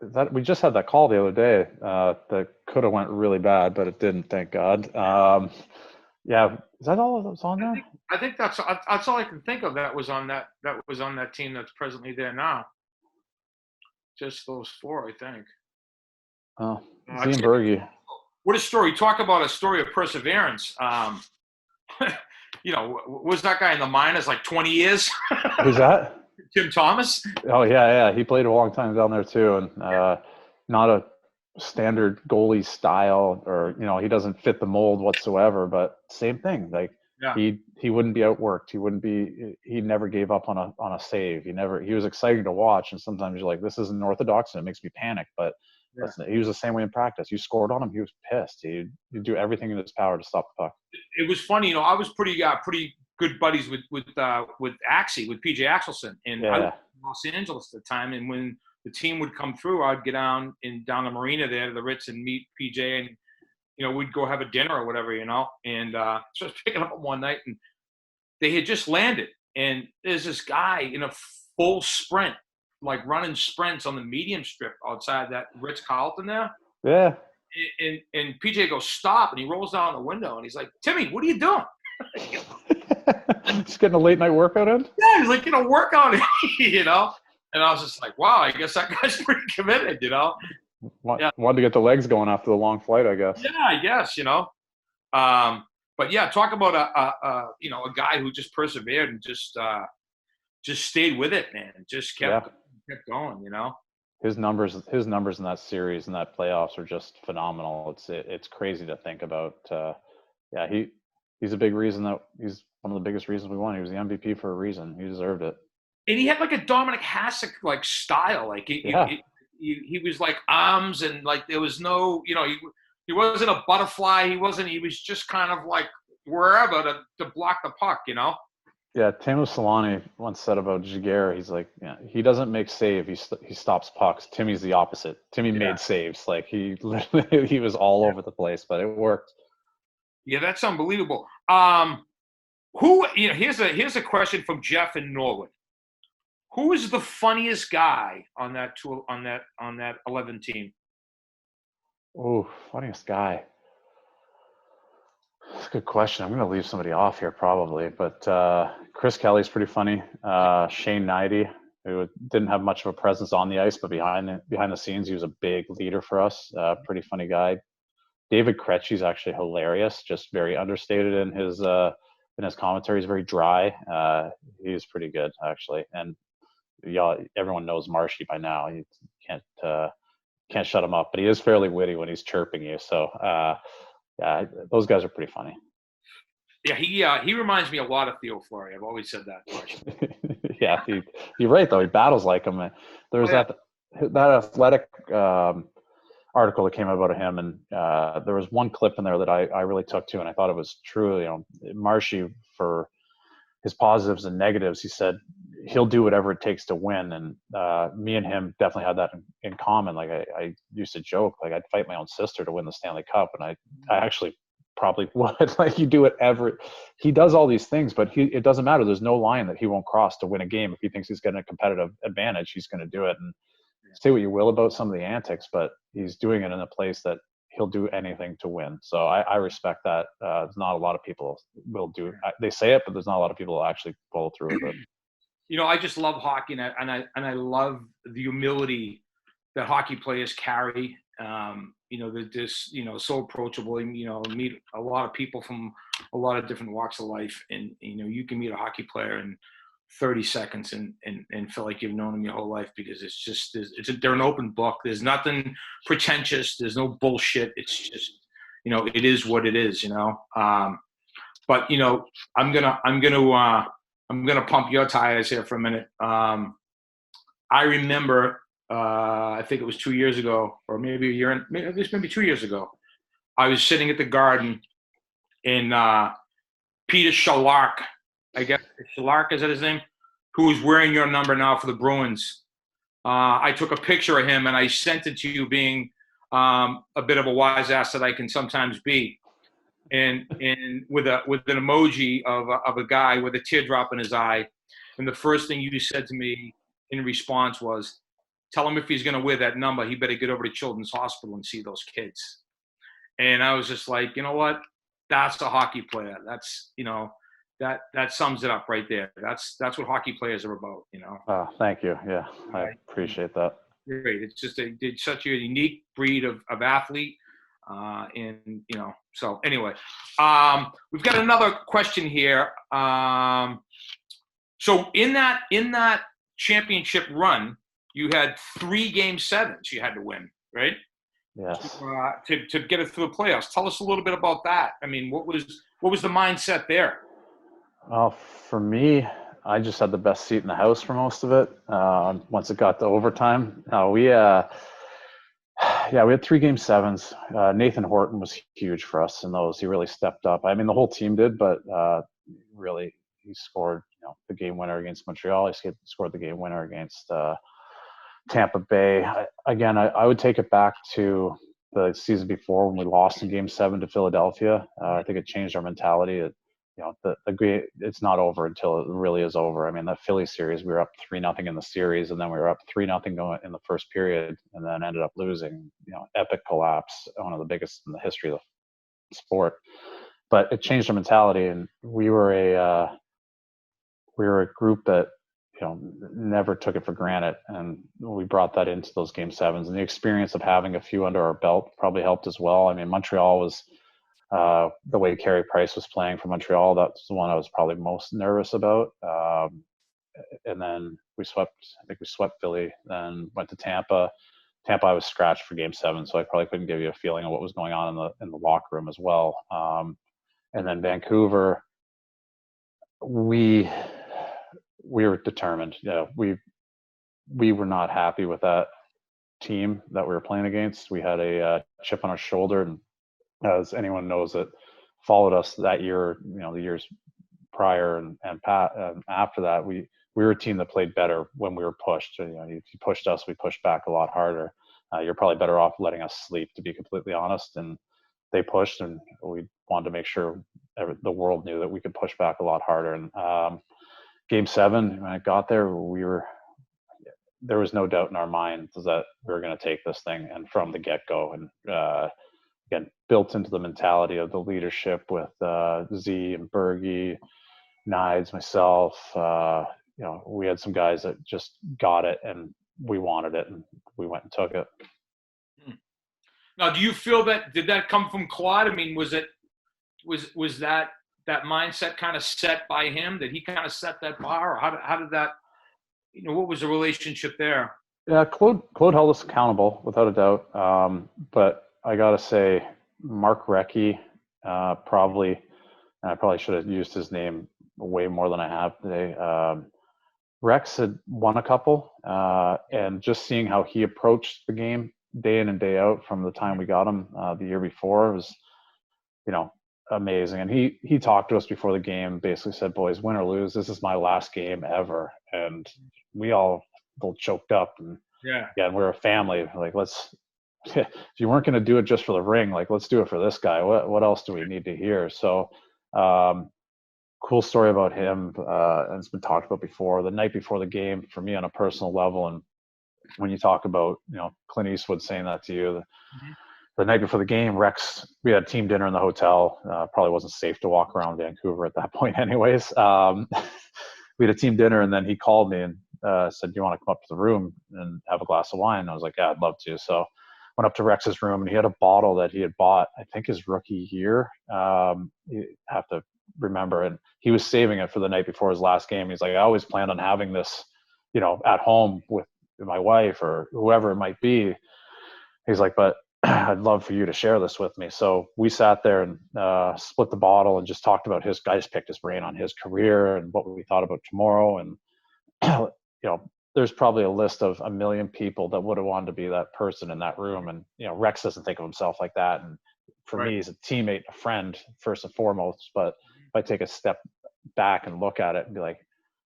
That we just had that call the other day that could have went really bad, but it didn't, thank God. Yeah, is that all that was on there? I think that's all I can think of that was on that team that's presently there now. Just those 4, I think. Oh, Z and Bergy. What a story! Talk about a story of perseverance. Was that guy in the minors like 20 years? Who's that? Tim Thomas. Oh yeah, he played a long time down there too, and not a standard goalie style, or he doesn't fit the mold whatsoever. But same thing, like he wouldn't be outworked. He never gave up on a save. He was exciting to watch, and sometimes you're like, this isn't orthodox, and it makes me panic. But he was the same way in practice. You scored on him, he was pissed. He'd do everything in his power to stop the puck. It was funny, I was pretty good buddies with Axie, with PJ Axelson, and I was in Los Angeles at the time. And when the team would come through, I'd get down the marina there to the Ritz and meet PJ, and we'd go have a dinner or whatever, And so I was picking up one night, and they had just landed, and there's this guy in a full sprint, like running sprints on the medium strip outside that Ritz-Carlton there. Yeah. And PJ goes, stop, and he rolls down the window, and he's like, Timmy, what are you doing? Just getting a late night workout in? Yeah, he's like, workout, And I was just like, wow, I guess that guy's pretty committed, Wanted to get the legs going after the long flight, I guess. Yeah, I guess, But yeah, talk about a guy who just persevered and just stayed with it, man. Just kept going, His numbers in that series and that playoffs are just phenomenal. It's crazy to think about. He's a big reason that he's one of the biggest reasons we won. He was the MVP for a reason. He deserved it. And he had like a Dominic Hasek like style. Like he was like arms, and like there was no, he wasn't a butterfly. He was just kind of like wherever to block the puck, Yeah, Teemu Selanne once said about Giguère, he's like, he doesn't make save, he stops pucks. Timmy's the opposite. Timmy made saves. Like he was all over the place, but it worked. Yeah, that's unbelievable. Here's a question from Jeff in Norwood. Who is the funniest guy on that 11 team? Oh, funniest guy. That's a good question. I'm going to leave somebody off here probably, but Chris Kelly's pretty funny. Shane Knighty, who didn't have much of a presence on the ice, but behind the scenes, he was a big leader for us. Pretty funny guy. David Krejci's actually hilarious, just very understated in his commentary. He's very dry. He's pretty good actually, and everyone knows Marshy by now. You can't shut him up, but he is fairly witty when he's chirping you. So. Those guys are pretty funny. Yeah, he reminds me a lot of Theo Fleury. I've always said that. Yeah, you're right though. He battles like him. There was that Athletic article that came out about him, and there was one clip in there that I really took to, and I thought it was true. Marshy, for his positives and negatives, he said he'll do whatever it takes to win, and me and him definitely had that in common. Like I used to joke, like I'd fight my own sister to win the Stanley Cup, and I actually probably would. Like he does all these things, but it doesn't matter. There's no line that he won't cross to win a game. If he thinks he's getting a competitive advantage, he's going to do it. And say what you will about some of the antics, but he's doing it in a place that he'll do anything to win. So I respect that. There's not a lot of people will do it. They say it, but there's not a lot of people that actually follow through with it. I just love hockey, and I love the humility that hockey players carry. They're just, so approachable, and, meet a lot of people from a lot of different walks of life. And, you can meet a hockey player in 30 seconds and feel like you've known them your whole life, because it's just, they're an open book. There's nothing pretentious. There's no bullshit. It's just, it is what it is, but, I'm gonna pump your tires here for a minute. I remember, I think it was 2 years ago, or maybe a year, maybe 2 years ago. I was sitting at the Garden, and Peter Schalark, I guess Schalark, is that his name? Who is wearing your number now for the Bruins. I took a picture of him and I sent it to you, being a bit of a wise ass that I can sometimes be, and with an emoji of a guy with a teardrop in his eye. And the first thing you said to me in response was, "Tell him if he's going to wear that number, he better get over to Children's Hospital and see those kids." And I was just like, you know what? That's a hockey player. That's, that sums it up right there. That's what hockey players are about, Thank you. Yeah, I appreciate that. Great. It's just it's such a unique breed of athlete. So anyway, we've got another question here. So in that championship run, you had 3 Game 7s you had to win, right? Yes. To get it through the playoffs. Tell us a little bit about that. I mean, what was the mindset there? Well, for me, I just had the best seat in the house for most of it. Once it got to overtime, we had 3 Game 7s. Nathan Horton was huge for us in those. He really stepped up. I mean, the whole team did, but really, he scored, the game winner against Montreal. He scored the game winner against Tampa Bay. I would take it back to the season before when we lost in Game 7 to Philadelphia. I think it changed our mentality. It's not over until it really is over. I mean, that Philly series, we were up 3-0 in the series, and then we were up 3-0 going in the first period, and then ended up losing. Epic collapse, one of the biggest in the history of the sport. But it changed our mentality, and we were a group that never took it for granted, and we brought that into those Game 7s. And the experience of having a few under our belt probably helped as well. I mean, Montreal was. The way Carey Price was playing for Montreal, that's the one I was probably most nervous about. And then I think we swept Philly, then went to Tampa. Tampa, I was scratched for Game 7, so I probably couldn't give you a feeling of what was going on in the locker room as well. And then Vancouver, we were determined. We were not happy with that team that we were playing against. We had a chip on our shoulder, and as anyone knows that followed us that year, the years prior and after that, we were a team that played better when we were pushed. If you pushed us, we pushed back a lot harder. You're probably better off letting us sleep, to be completely honest. And they pushed, and we wanted to make sure the world knew that we could push back a lot harder. And Game 7, when I got there, there was no doubt in our minds that we were going to take this thing, and from the get-go. And again, built into the mentality of the leadership with Z and Bergie, Nides, myself. We had some guys that just got it, and we wanted it, and we went and took it. Now, do you feel did that come from Claude? I mean, was that mindset kind of set by him? Did he kind of set that bar, or how did that? What was the relationship there? Yeah, Claude held us accountable without a doubt. But I gotta say, Mark Recchi, I probably should have used his name way more than I have today. Rex had won a couple, and just seeing how he approached the game day in and day out from the time we got him the year before was, amazing. And he talked to us before the game, basically said, "Boys, win or lose, this is my last game ever." And we all a little choked up, and we're a family. Like, if you weren't going to do it just for the ring, like, let's do it for this guy. What else do we need to hear? So, cool story about him. And it's been talked about before. The night before the game, for me on a personal level, and when you talk about, Clint Eastwood saying that to you, the night before the game, Rex, we had team dinner in the hotel. Probably wasn't safe to walk around Vancouver at that point anyways. We had a team dinner, and then he called me and said, "Do you want to come up to the room and have a glass of wine?" And I was like, "Yeah, I'd love to." So went up to Rex's room and he had a bottle that he had bought, I think his rookie year. You have to remember, and he was saving it for the night before his last game. He's like, I always planned on having this, at home with my wife or whoever it might be. He's like, but I'd love for you to share this with me. So we sat there and split the bottle and just talked about I just picked his brain on his career and what we thought about tomorrow. And, there's probably a list of a million people that would have wanted to be that person in that room. And, Rex doesn't think of himself like that. And for me, he's a teammate, a friend, first and foremost. But if I take a step back and look at it and be like,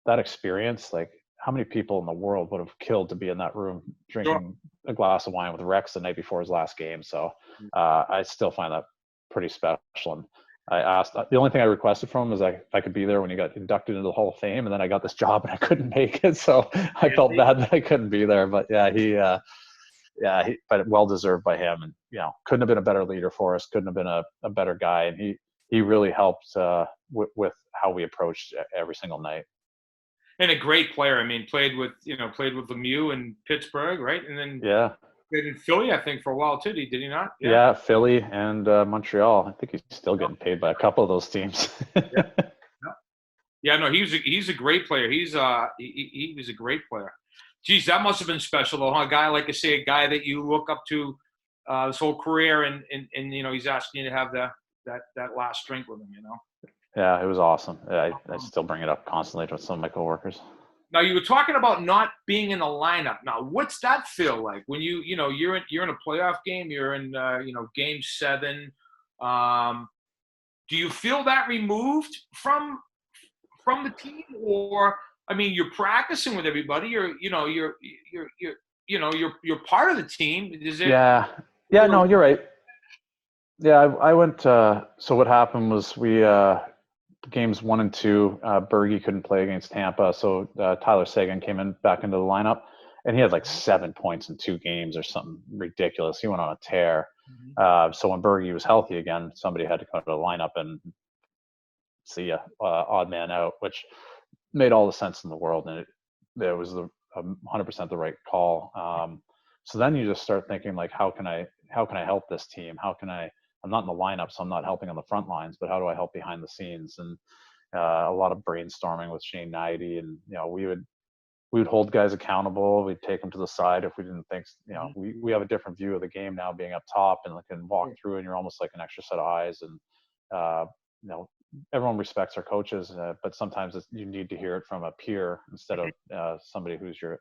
that experience, like how many people in the world would have killed to be in that room drinking a glass of wine with Rex the night before his last game. So I still find that pretty special. And I asked, the only thing I requested from him is if I could be there when he got inducted into the Hall of Fame, and then I got this job and I couldn't make it. So I felt bad that I couldn't be there, but but well deserved by him. And, couldn't have been a better leader for us. Couldn't have been a better guy. And he really helped with how we approached every single night. And a great player. I mean, played with Lemieux in Pittsburgh, right? And then played in Philly, I think, for a while too. Did he not? Yeah, Philly and Montreal. I think he's still getting paid by a couple of those teams. No, he's a great player. He was a great player. Geez, that must have been special though, huh? A guy, like I say, a guy that you look up to his whole career, and he's asking you to have that last drink with him. Yeah, it was awesome. I still bring it up constantly with some of my coworkers. Now, you were talking about not being in the lineup. Now, what's that feel like when you're in a playoff game? You're in Game 7. Do you feel that removed from the team, or I mean, you're practicing with everybody. You're part of the team. Is it? Yeah. No, you're right. Yeah, I went. So what happened was we. Games 1 and 2, Bergie couldn't play against Tampa, so Tyler Seguin came back into the lineup, and he had like 7 points in 2 games or something ridiculous. He went on a tear. So when Bergie was healthy again, somebody had to come to the lineup and see odd man out, which made all the sense in the world, and it was 100% the right call. So then you just start thinking like, how can I help this team? I'm not in the lineup, so I'm not helping on the front lines, but how do I help behind the scenes? And a lot of brainstorming with Shane Knighty, and we would hold guys accountable. We'd take them to the side if we didn't think, we have a different view of the game now, being up top and can walk through, and you're almost like an extra set of eyes. And everyone respects our coaches, but sometimes you need to hear it from a peer instead of somebody who's your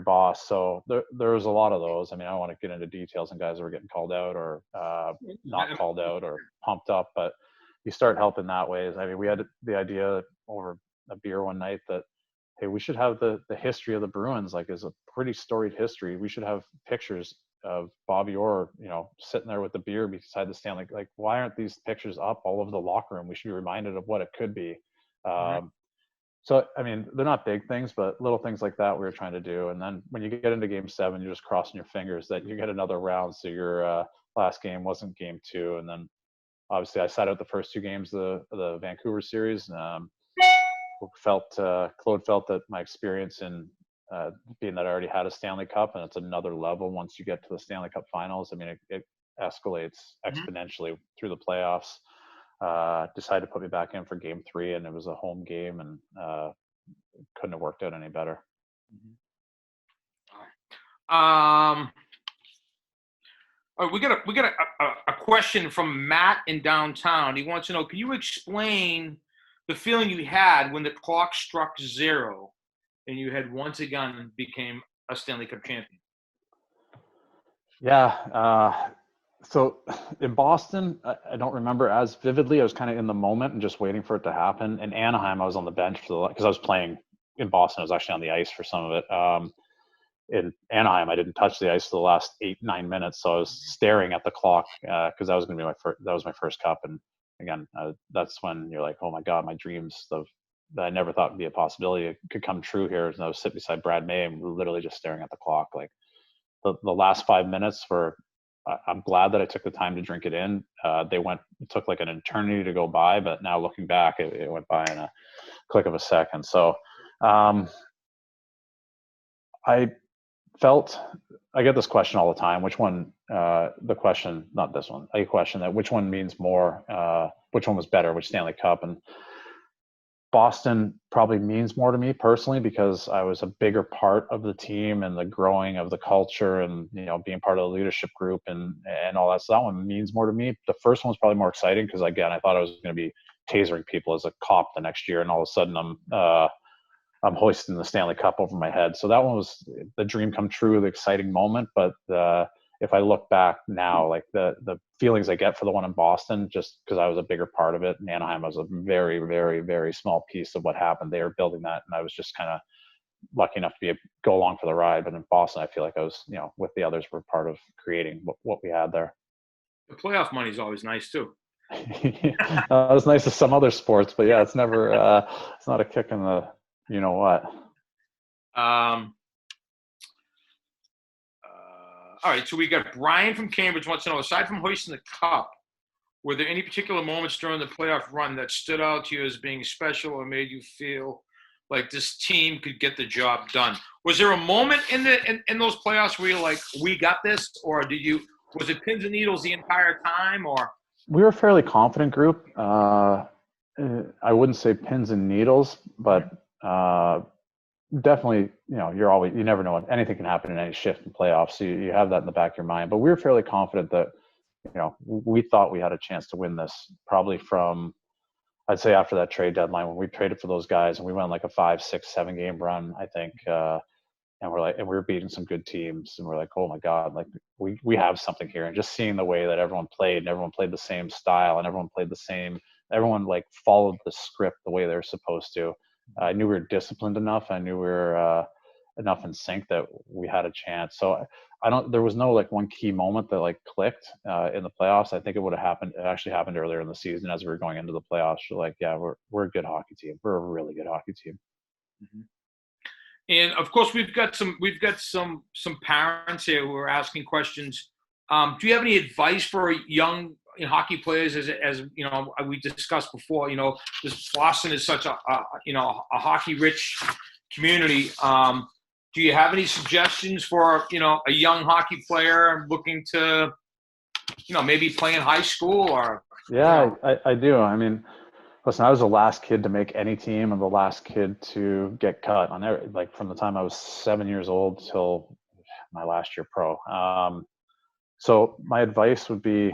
boss. So there was a lot of those. I mean, I don't want to get into details on guys that were getting called out or not called out or pumped up, but you start helping that way. I mean, we had the idea over a beer one night that, hey, we should have the history of the Bruins, like, is a pretty storied history. We should have pictures of Bobby Orr, sitting there with the beer beside the Stanley. Like, why aren't these pictures up all over the locker room? We should be reminded of what it could be. So, I mean, they're not big things, but little things like that we were trying to do. And then when you get into Game 7, you're just crossing your fingers that you get another round. So your last game wasn't Game 2. And then obviously I sat out the first 2 games of the Vancouver series. Claude felt that my experience in being that I already had a Stanley Cup, and it's another level once you get to the Stanley Cup finals. I mean, it escalates exponentially through the playoffs. Decided to put me back in for Game 3, and it was a home game, and couldn't have worked out any better. We got a question from Matt in downtown. He wants to know, can you explain the feeling you had when the clock struck 0 and you had once again became a Stanley Cup champion? Yeah. So in Boston, I don't remember as vividly. I was kind of in the moment and just waiting for it to happen. In Anaheim, I was on the bench because I was playing in Boston. I was actually on the ice for some of it. In Anaheim, I didn't touch the ice for the last 8-9 minutes, so I was staring at the clock because that was going to be my first cup. And again, that's when you're like, oh my God, my dreams that I never thought would be a possibility could come true here. And I was sitting beside Brad May and we were literally just staring at the clock. Like the last 5 minutes were. I'm glad that I took the time to drink it in. It took like an eternity to go by, but now looking back, it went by in a click of a second. So I felt I get this question all the time. Which one? The question, not this one. A question that which one means more? Which one was better? Which Stanley Cup? And Boston probably means more to me personally because I was a bigger part of the team and the growing of the culture and being part of the leadership group and all that. So that one means more to me. The first one's probably more exciting because again I thought I was going to be tasering people as a cop the next year, and all of a sudden I'm hoisting the Stanley Cup over my head. So that one was the dream come true, the exciting moment. But if I look back now, like the feelings I get for the one in Boston, just because I was a bigger part of it, and Anaheim was a very, very, very small piece of what happened. They were building that, and I was just kind of lucky enough to go along for the ride. But in Boston, I feel like I was, with the others, were part of creating what we had there. The playoff money is always nice too. It was nice as some other sports, but yeah, it's never. It's not a kick in the, you know what. All right, so we got Brian from Cambridge wants to know, aside from hoisting the cup, were there any particular moments during the playoff run that stood out to you as being special or made you feel like this team could get the job done? Was there a moment in those playoffs where you're like, we got this, or was it pins and needles the entire time, or? We were a fairly confident group. I wouldn't say pins and needles, but definitely, you never know. Anything can happen in any shift in playoffs. So you have that in the back of your mind. But we were fairly confident that, we thought we had a chance to win this probably from, I'd say after that trade deadline when we traded for those guys and we went like a 5, 6, 7 game run, I think. And we were beating some good teams and we're like, oh my God, like we have something here. And just seeing the way that everyone played and everyone played the same style and everyone like followed the script the way they're supposed to. I knew we were disciplined enough. I knew we were enough in sync that we had a chance. So there was no like one key moment that like clicked in the playoffs. I think it actually happened earlier in the season as we were going into the playoffs. We're like, yeah, we're a good hockey team. We're a really good hockey team. Mm-hmm. And of course, we've got some parents here who are asking questions. Do you have any advice for young hockey players? As we discussed before, this Boston is such a hockey rich community. Do you have any suggestions for a young hockey player looking to maybe play in high school or? Yeah, I do. I mean, listen, I was the last kid to make any team and the last kid to get cut on every, like from the time I was 7 years old till my last year pro. So my advice would be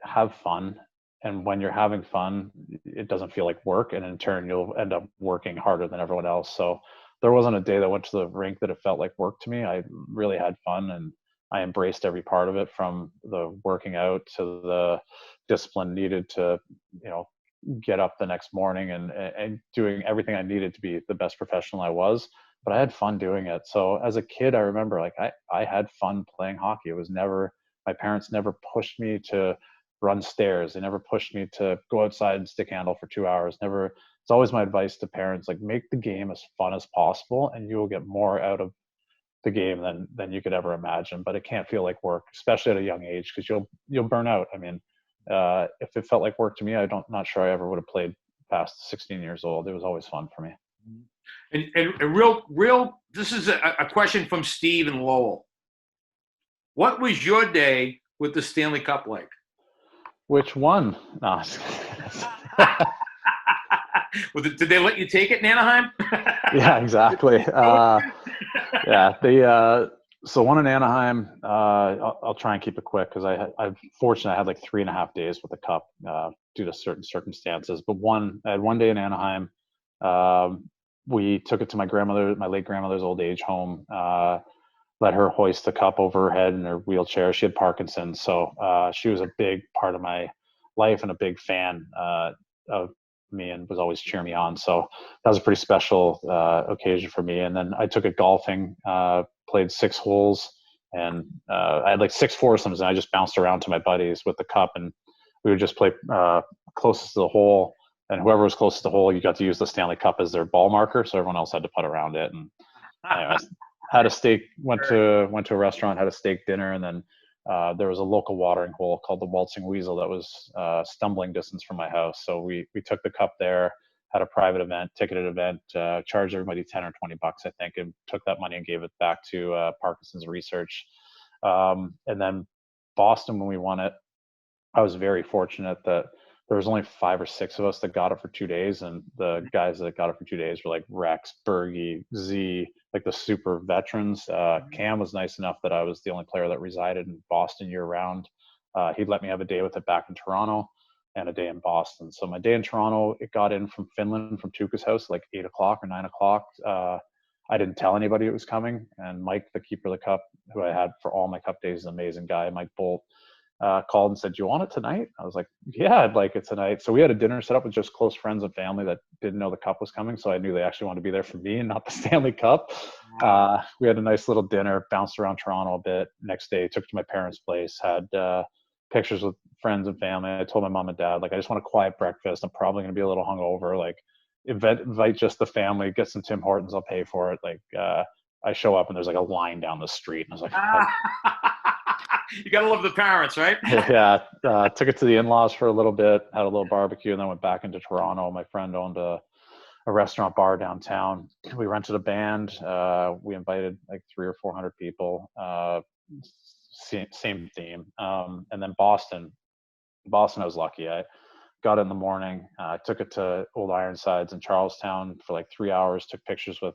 have fun. And when you're having fun, it doesn't feel like work. And in turn, you'll end up working harder than everyone else. So there wasn't a day that I went to the rink that it felt like work to me. I really had fun and I embraced every part of it, from the working out to the discipline needed to, get up the next morning and doing everything I needed to be the best professional I was. But I had fun doing it. So as a kid, I remember like I had fun playing hockey. It was never, my parents never pushed me to run stairs. They never pushed me to go outside and stick handle for 2 hours. Never. It's always my advice to parents, like make the game as fun as possible and you will get more out of the game than you could ever imagine. But it can't feel like work, especially at a young age, because you'll burn out. I mean, if it felt like work to me, not sure I ever would have played past 16 years old. It was always fun for me. And real, this is a question from Steve and Lowell. What was your day with the Stanley Cup like? Which one? No. Did they let you take it in Anaheim? Yeah, exactly. So one in Anaheim, I'll try and keep it quick because I'm fortunate I had like 3.5 days with the cup due to certain circumstances. But I had one day in Anaheim. We took it to my late grandmother's old age home, let her hoist the cup over her head in her wheelchair. She had Parkinson's. So she was a big part of my life and a big fan of me and was always cheering me on. So that was a pretty special occasion for me. And then I took it golfing, played 6 holes, and I had like 6 foursomes, and I just bounced around to my buddies with the cup, and we would just play closest to the hole, and whoever was closest to the hole, you got to use the Stanley Cup as their ball marker, so everyone else had to putt around it. And anyways, had a steak, went to a restaurant, had a steak dinner, and then there was a local watering hole called the Waltzing Weasel that was stumbling distance from my house. So we took the cup there, had a private event, ticketed event, charged everybody $10 or $20, I think, and took that money and gave it back to Parkinson's research. And then Boston, when we won it, I was very fortunate that there was only 5 or 6 of us that got it for 2 days, and the guys that got it for 2 days were like Rex, Bergie, Z, like the super veterans. Cam was nice enough that I was the only player that resided in Boston year round. He'd let me have a day with it back in Toronto and a day in Boston. So my day in Toronto, it got in from Finland, from Tuukka's house, like 8 o'clock or 9 o'clock. I didn't tell anybody it was coming. And Mike, the keeper of the cup, who I had for all my cup days, is an amazing guy. Mike Bolt called and said, "Do you want it tonight?" I was like, "Yeah, I'd like it tonight." So we had a dinner set up with just close friends and family that didn't know the cup was coming. So I knew they actually wanted to be there for me and not the Stanley Cup. We had a nice little dinner, bounced around Toronto a bit. Next day, took it to my parents' place, had pictures with friends and family. I told my mom and dad, like, I just want a quiet breakfast. I'm probably going to be a little hungover. Like, invite just the family, get some Tim Hortons, I'll pay for it. Like, I show up and there's like a line down the street. And I was like, you gotta love the parents, right? Yeah. Took it to the in-laws for a little bit, had a little barbecue, and then went back into Toronto. My friend owned a restaurant bar downtown. We rented a band. We invited like 300 or 400 people. Same theme. And then Boston, I was lucky. I got it in the morning. I took it to Old Ironsides in Charlestown for like 3 hours, took pictures with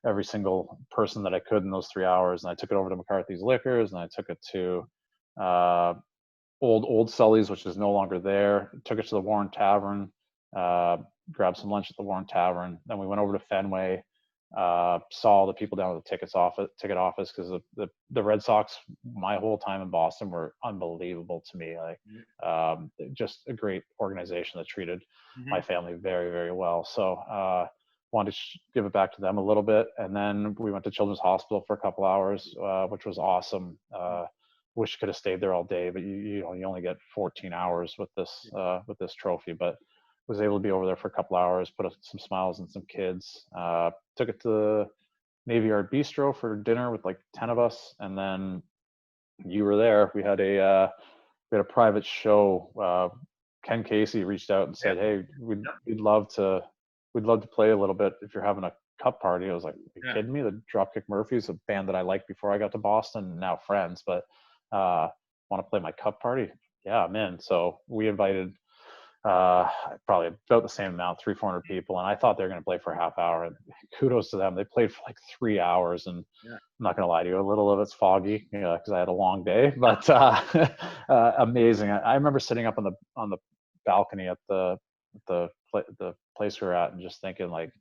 every single person that I could in those 3 hours. And I took it over to McCarthy's Liquors, and I took it to Old Sully's, which is no longer there. Took it to the Warren Tavern, grabbed some lunch at the Warren Tavern. Then we went over to Fenway, saw the people down at the ticket office, because the Red Sox, my whole time in Boston, were unbelievable to me. Like, just a great organization that treated my family very, very well. So wanted to give it back to them a little bit. And then we went to Children's Hospital for a couple hours, which was awesome. Wish could have stayed there all day, but you only get 14 hours with this trophy. But was able to be over there for a couple hours, put some smiles on some kids. Took it to the Navy Yard Bistro for dinner with like 10 of us, and then you were there. We had a private show. Ken Casey reached out and said, "Hey, we'd love to play a little bit if you're having a cup party." I was like, "Are you kidding me? The Dropkick Murphys, a band that I liked before I got to Boston, now friends, but want to play my cup party? Yeah, I'm in." So we invited probably about the same amount, 300-400 people, and I thought they were going to play for a half hour, and kudos to them. They played for like 3 hours, and I'm not going to lie to you, a little of it's foggy, because I had a long day, but amazing. I remember sitting up on the balcony at the place we were at, and just thinking, like,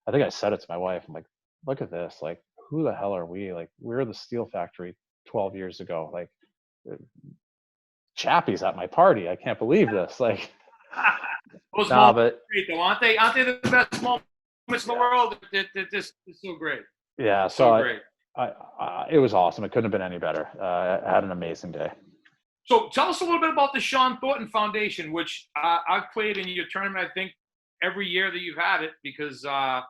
I think I said it to my wife, I'm like, look at this, like, who the hell are we? Like, we're the Steel Factory 12 years ago. Like, Chappie's at my party. I can't believe this. Like, those moments are great, though, aren't they? Aren't they the best moments in the world? They're just so great. Yeah, so great. It was awesome. It couldn't have been any better. I had an amazing day. So tell us a little bit about the Shawn Thornton Foundation, which I've played in your tournament, I think, every year that you've had it, because I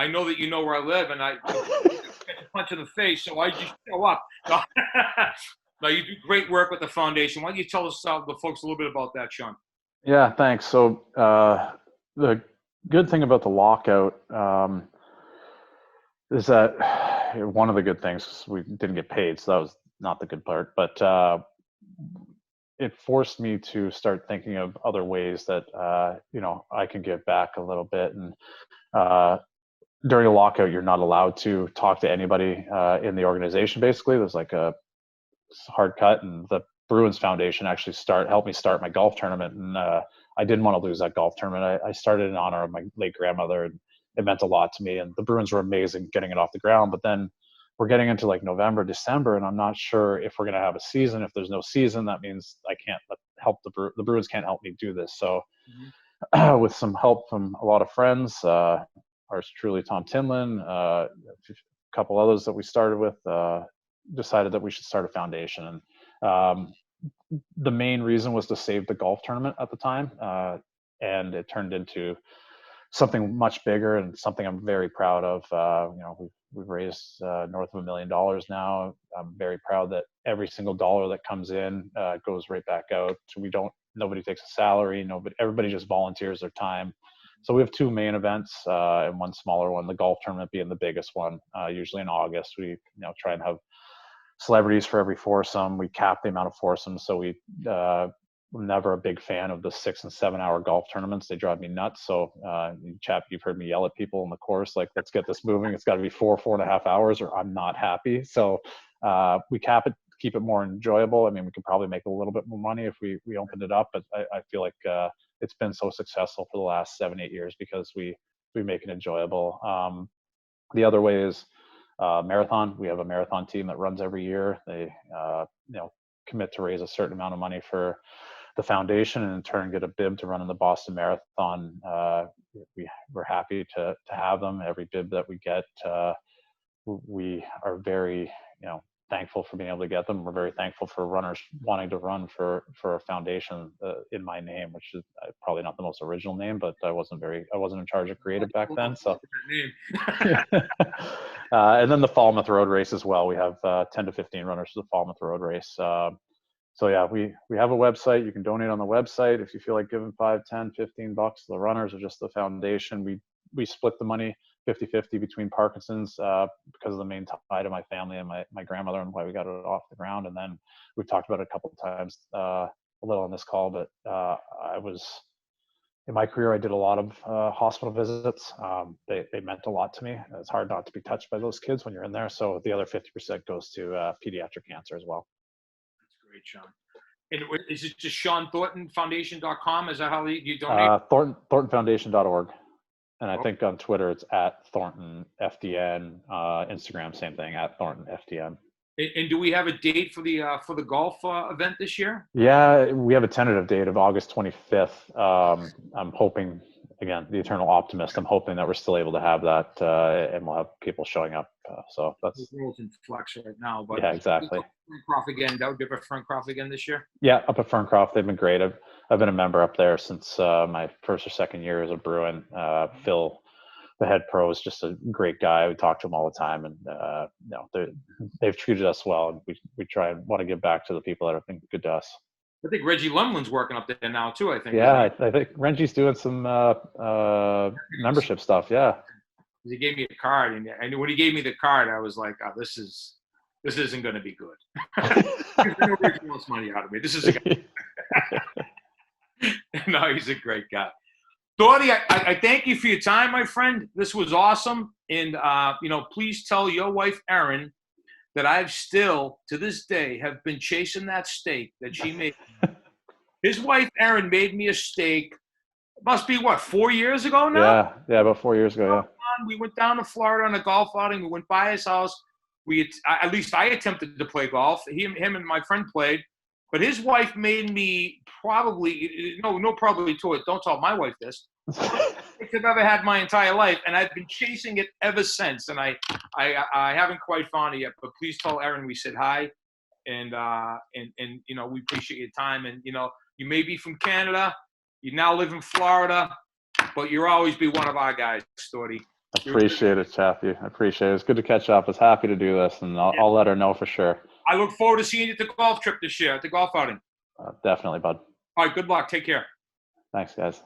know that you know where I live, and I get a punch in the face, so I just show up. Now, you do great work with the foundation. Why don't you tell us, the folks, a little bit about that, Shawn? Yeah, thanks. So the good thing about the lockout is that one of the good things, we didn't get paid, so that was not the good part, but it forced me to start thinking of other ways that I can give back a little bit. And during a lockout, you're not allowed to talk to anybody in the organization. Basically, there's like a hard cut, and the Bruins Foundation actually helped me start my golf tournament, and I didn't want to lose that golf tournament. I started in honor of my late grandmother, and it meant a lot to me, and the Bruins were amazing getting it off the ground. But then we're getting into like November, December, and I'm not sure if we're going to have a season. If there's no season, that means I can't help the Bruins can't help me do this. So with some help from a lot of friends, ours truly, Tom Tinlin, a couple others that we started with, decided that we should start a foundation. And the main reason was to save the golf tournament at the time, and it turned into something much bigger and something I'm very proud of. We've raised north of $1 million now. I'm very proud that every single dollar that comes in goes right back out. So nobody takes a salary, everybody just volunteers their time. So we have 2 main events and 1 smaller one, the golf tournament being the biggest one. Usually in August, we try and have celebrities for every foursome. We cap the amount of foursomes, so I'm never a big fan of the 6 and 7 hour golf tournaments. They drive me nuts. So, Chap, you've heard me yell at people in the course, like, let's get this moving. It's got to be 4.5 hours, or I'm not happy. So we cap it, keep it more enjoyable. I mean, we could probably make a little bit more money if we opened it up, but I feel like it's been so successful for the last 7-8 years because we make it enjoyable. The other way is marathon. We have a marathon team that runs every year. They commit to raise a certain amount of money for the foundation, and in turn get a bib to run in the Boston Marathon. We're happy to have them. Every bib that we get, we are very thankful for being able to get them. We're very thankful for runners wanting to run for a foundation in my name, which is probably not the most original name, but I wasn't in charge of creative back then. So, and then the Falmouth Road Race as well. We have 10 to 15 runners for the Falmouth Road Race. So yeah, we have a website. You can donate on the website if you feel like giving 5, 10, 15 bucks to the runners or just the foundation. We split the money 50-50 between Parkinson's because of the main tie to my family and my grandmother and why we got it off the ground. And then we've talked about it a couple of times, a little on this call, but in my career, I did a lot of hospital visits. They meant a lot to me. It's hard not to be touched by those kids when you're in there. So the other 50% goes to pediatric cancer as well. That's great, Shawn. And is it just Shawn Thornton Foundation.com? Is that how you donate? ThorntonFoundation.org. And I think on Twitter, it's at Thornton FDN. Instagram, same thing, at Thornton FDN. And do we have a date for the golf event this year? Yeah, we have a tentative date of August 25th. I'm hoping, again, the eternal optimist, I'm hoping that we're still able to have that and we'll have people showing up. So that's... The world's in flux right now. But yeah, exactly. Ferncroft again. That would be up at Ferncroft again this year? Yeah, up at Ferncroft. They've been great. I've been a member up there since my first or second year as a Bruin. Phil, the head pro, is just a great guy. We talk to him all the time, and they've treated us well, and we try and want to give back to the people that have been good to us. I think Reggie Lumlin's working up there now too. I think. Yeah, I think Reggie's doing some membership stuff. Yeah. He gave me a card, and when he gave me the card, I was like, "Oh, this isn't going to be good." Nobody wants money out of me. This is a guy. No, he's a great guy. Thorty, I thank you for your time, my friend. This was awesome. And, please tell your wife, Erin, that I've still, to this day, have been chasing that steak that she made. His wife, Erin, made me a steak. It must be, 4 years ago now? Yeah, about 4 years ago, yeah. We went down to Florida on a golf outing. We went by his house. At least I attempted to play golf. Him and my friend played. But his wife made me probably to it. Don't tell my wife this. I've ever had my entire life, and I've been chasing it ever since. And I haven't quite found it yet. But please tell Erin we said hi, and we appreciate your time. And you may be from Canada, you now live in Florida, but you'll always be one of our guys, Thorty. Appreciate it, Chappie. I appreciate it. It's good to catch up. I was happy to do this, and I'll let her know for sure. I look forward to seeing you at the golf trip this year, at the golf outing. Definitely, bud. All right, good luck. Take care. Thanks, guys.